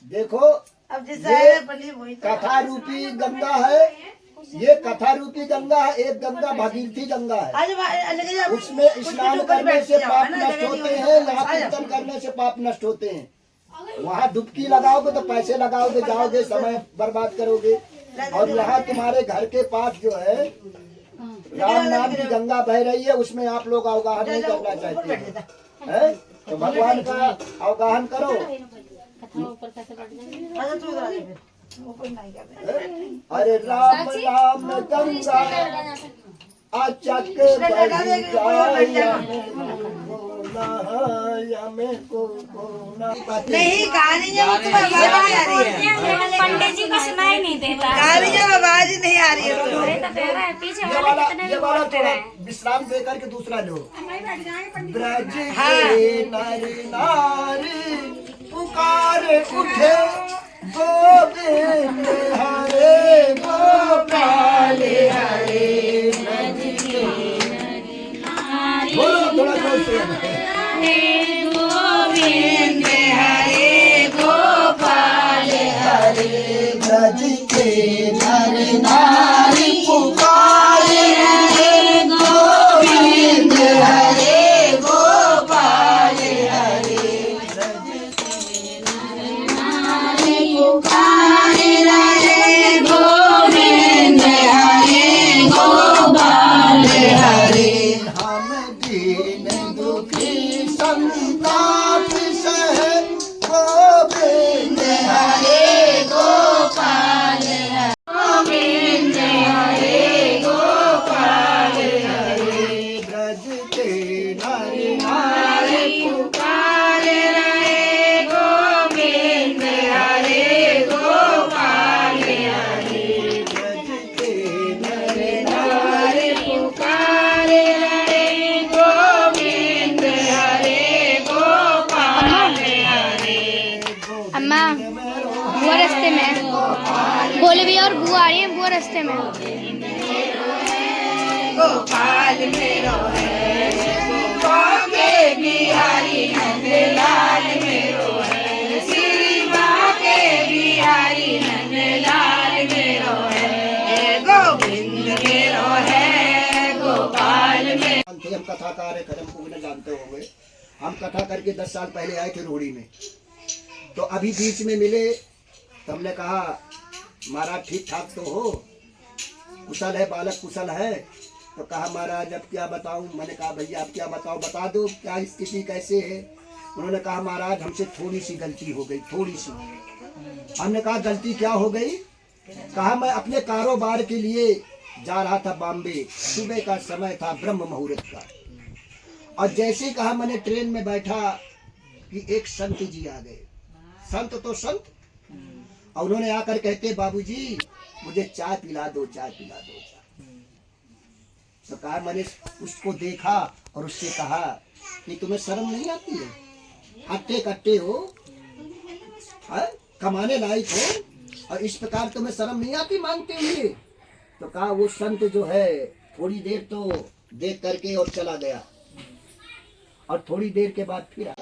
देखो अब जिसे पंडित वही कथा रूपी गंगा है, ये कथा रूपी गंगा है, एक गंगा भागीरथी गंगा है। उसमें स्नान करने से पाप नष्ट होते हैं, यहाँ कीर्तन करने से पाप नष्ट होते हैं। वहाँ डुबकी लगाओगे तो पैसे लगाओगे, जाओगे, समय बर्बाद करोगे। और यहाँ तुम्हारे घर के पास जो है राम नाम की गंगा बह रही है, उसमें आप लोग अवगाहन नहीं करना चाहते हैं, तो भगवान का अवगाहन करो। अरे राम नाम गंगा अचक नहीं गाने पंडित जी को सुनाई नहीं देता। गाने जब आवाज नहीं आ रही है तो पीछे ये वाला थोड़ा विश्राम दे करके दूसरा लो। ब्रज के नारी नारी पुकारे उठे गोविंद हरे गोपाल हरे। बोलो थोड़ा जोर से। गोविंद हरे गोपाल हरे ब्रज के नारी नारी पुकारे गोविंद हरे गोपाल हरे पुकारे गोविंद हरे गोपाल हरे। हम दीन दुखी संताप सहे गोविंद हरे गोपाल गोविंद हरे गोपाल हरे ब्रज के नारी हरे पुकार रहे गोविंद हरे गोपाल हरे ब्रज के हरे पुकार रहे गोविंद हरे गोपाल हरे। अम्मा वो रास्ते में है। बोले भी और बुआ आ रही है, बुआ रास्ते में है। गोपाल मेरो है गोपे बिहारी नंदलाल मेरो है श्री बाके बिहारी नंदलाल मेरो है गोविंद मेरो है गोपाल मेरो। हम कथाकार है, कदम को न जानते होंगे। हम कथा करके 10 साल पहले आए थे रोहड़ी में, तो अभी बीच में मिले तो हमने कहा महाराज ठीक ठाक तो हो, कुशल है, बालक कुशल है। तो कहा महाराज अब क्या बताऊं। मैंने कहा भैया अब क्या बताओ, बता दो क्या स्थिति कैसे है। उन्होंने कहा महाराज हमसे थोड़ी सी गलती हो गई, थोड़ी सी। हमने कहा गलती क्या हो गई। कहा मैं अपने कारोबार के लिए जा रहा था बॉम्बे, सुबह का समय था, ब्रह्म मुहूर्त का। और जैसे ही कहा मैंने ट्रेन में बैठा कि एक संत जी आ गए। संत तो संत, और उन्होंने आकर कहते बाबूजी मुझे चाय पिला दो, चाय पिला दो। तो कहा मैंने उसको देखा और उससे कहा कि तुम्हें शर्म नहीं आती है, हट्टे कट्टे हो, कमाने लायक हो, और इस प्रकार तुम्हें शर्म नहीं आती मांगते हुए। तो कहा वो संत जो है थोड़ी देर तो देख करके और चला गया, और थोड़ी देर के बाद फिर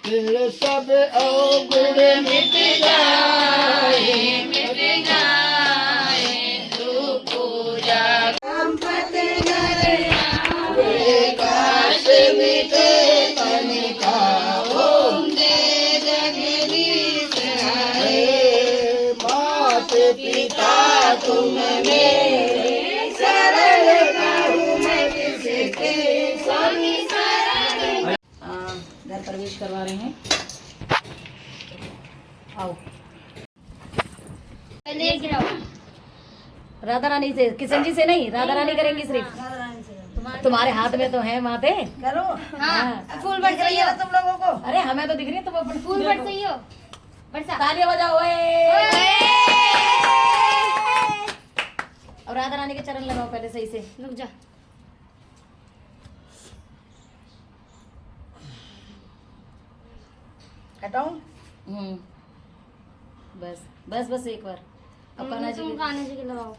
तेरे सब अवगुण मिट जाए, मिट जाए तू पूजा संपत्ति घर आवे, काश मिटे तन का ओम दे जगदीश हरे। आओ पहले ये गिराओ। राधा रानी से, किशन जी से नहीं, राधा रानी करेंगी सिर्फ। तुम्हारे हाथ में तो है माते। करो। हाँ। फूल बरस रही हो तुम लोगों को अरे हमें तो दिख रही है, तुम अपन फूल बरस रही हो। बरसा। तालियां बजाओ। और राधा रानी के चरण लगाओ पहले सही से। रुक जा। हटाऊं? बस बस बस एक बार। अब कान्हा जी तुम के- कान्हा जी के लगाओ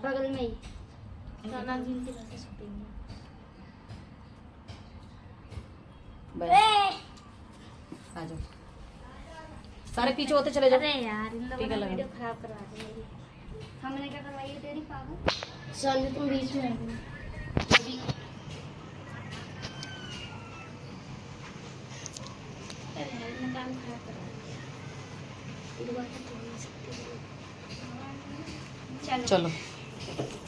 बगल में ही। कान्हा जी के साथ छुपेंगे। बस आ जाओ, सारे पीछे होते चले जाओ। अरे यार इन लोगों टीका ने लगा। वीडियो खराब करवा दी मेरी। हमने क्या करवाई है तेरी पागल। चल तुम बीच में आएगी। अरे यार मैं काम खराब करवा दी। दोबारा तो नहीं सकती। चलो चलो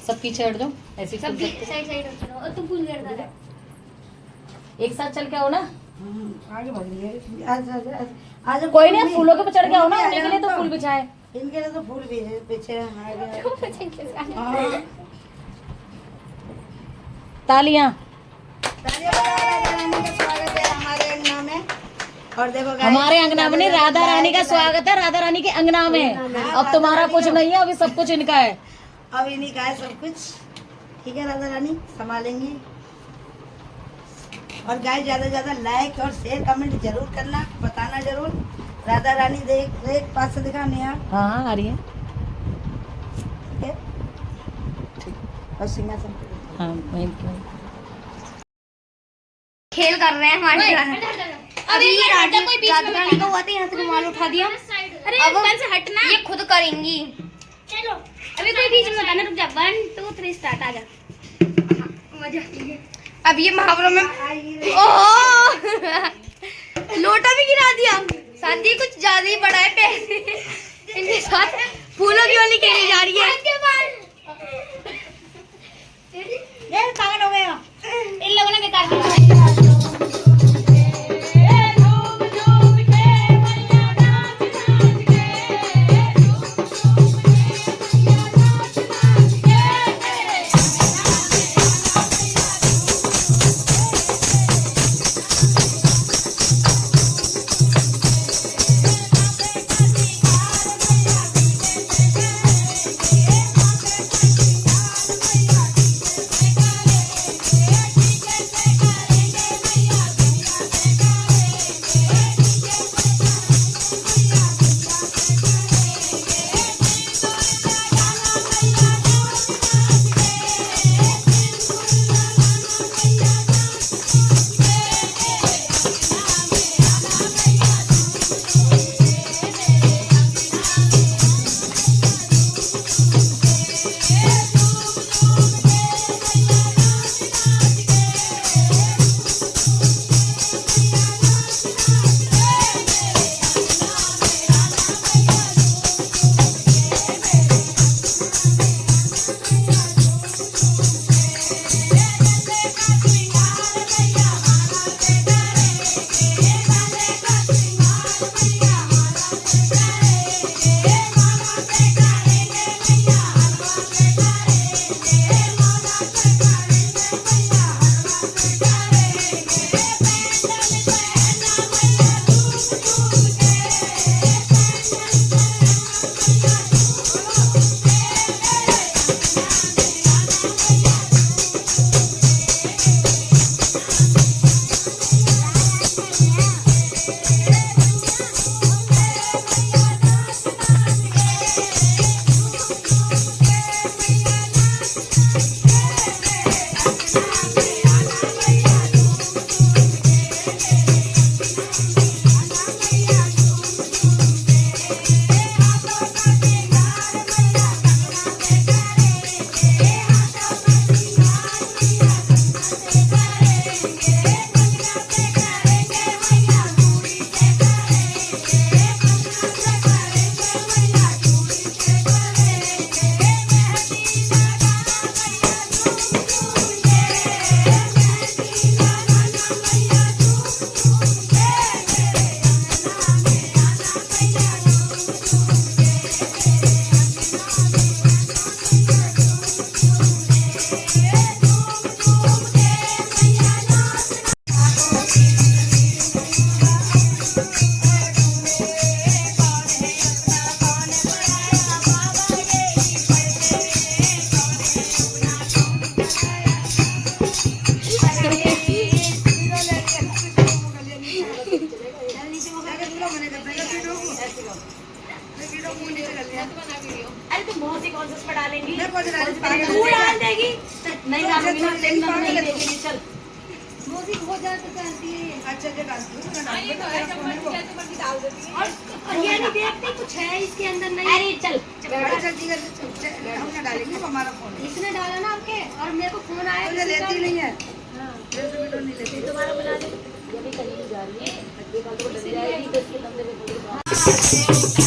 सब पीछे हट जाओ, ऐसे ही सब चल सकते। साइड साइड रखो और तुम फूल गिरता रहे। एक साथ चल के आओ ना। आगे बढ़ रही है। आज कोई नहीं, फूलों के ऊपर चढ़ के आओ ना, उन्हीं के लिए तो फूल बिछाए। इनके लिए तो फूल भी है पीछे आगे। तालियां। तालियां बजाओ, राधा रानी का स्वागत है हमारे अंगना में। और देखो guys, हमारे अंगना में नहीं, राधा रानी का स्वागत है राधा रानी के अंगना में। अब तुम्हारा कुछ नहीं है, अभी सब कुछ इनका है। अब इन्हीं का है सब कुछ। ठीक है राधा रानी संभालेंगे। और गाइस ज्यादा से ज्यादा लाइक और शेयर कमेंट जरूर करना, बताना जरूर। राधा रानी देख देख पास से दिखा नेहा। हाँ आ रही है। ठीक है और सिंहासन पे बैठो। हाँ वहीं पे। खेल कर रहे हैं हमारे साथ। अभी ये राधा रानी का हुआ था, यहाँ से रुमाल उठा दिया। अरे अब से हटना, ये खुद करेंगी। चलो अभी कोई बीच में बताना। रुक जा। 1 2 3 स्टार्ट। आ जा। मजा आती है। अब ये मुहावरों में ओह लोटा भी गिरा दिया। शादी कुछ ज्यादा ही बड़ा है पैसे। इनके साथ फूलों की होली खेली जा रही है। ये पागल हो गया। इन लोगों ने बेकार किया। अरे तुम बहुत सी कॉन्सेस पर डालेंगी, मैं कुछ डाल- तू डाल देगी, नहीं डालूंगी ना, टेंशन नहीं देगी, चल अच्छा जो डालती हूँ मैं डाल दूँ। और ये नहीं देखती कुछ है इसके अंदर नहीं, अरे चल बड़ा जल्दी कर हम ना डालेंगे वो हमारा फोन है। इसने डाला ना आपके, और मेरे को फोन आया मुझे लेती नहीं है नहीं लेती दोबारा बुला दे, ये भी कहीं नहीं जा रही है, अगली बार तो डर जाएगी तो इसके धंधे में बोलेगा।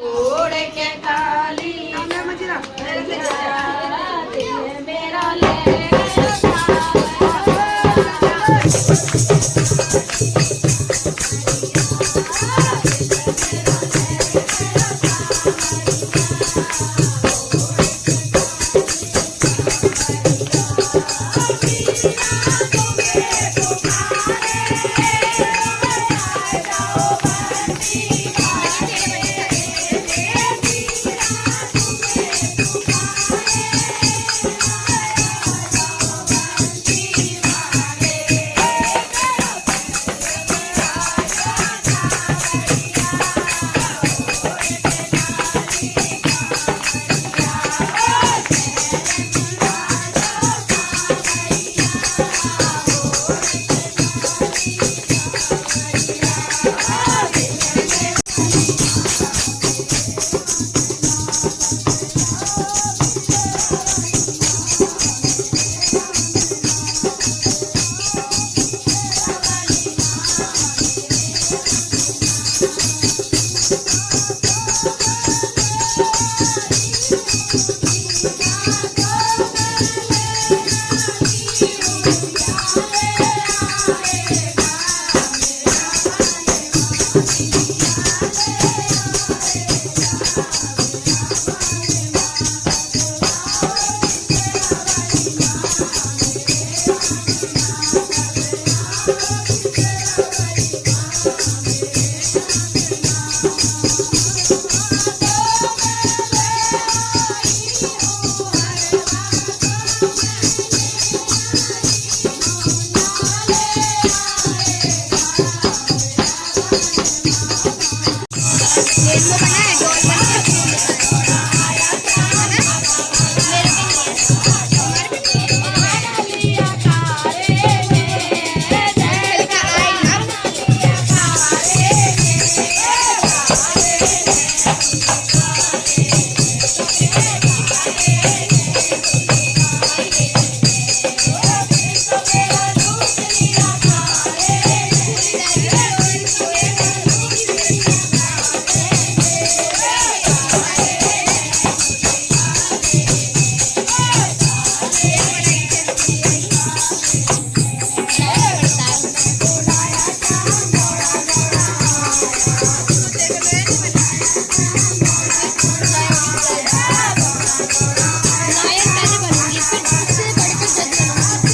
छोड़ के रेनबो बना है, डॉल बना है, फूल बना है ना? मेरे पे नहीं है, तुम्हारे पे नहीं है। आजकल का आई ना, लायन पहले बनूंगी, फिर उससे बढ़कर जज बनूंगी।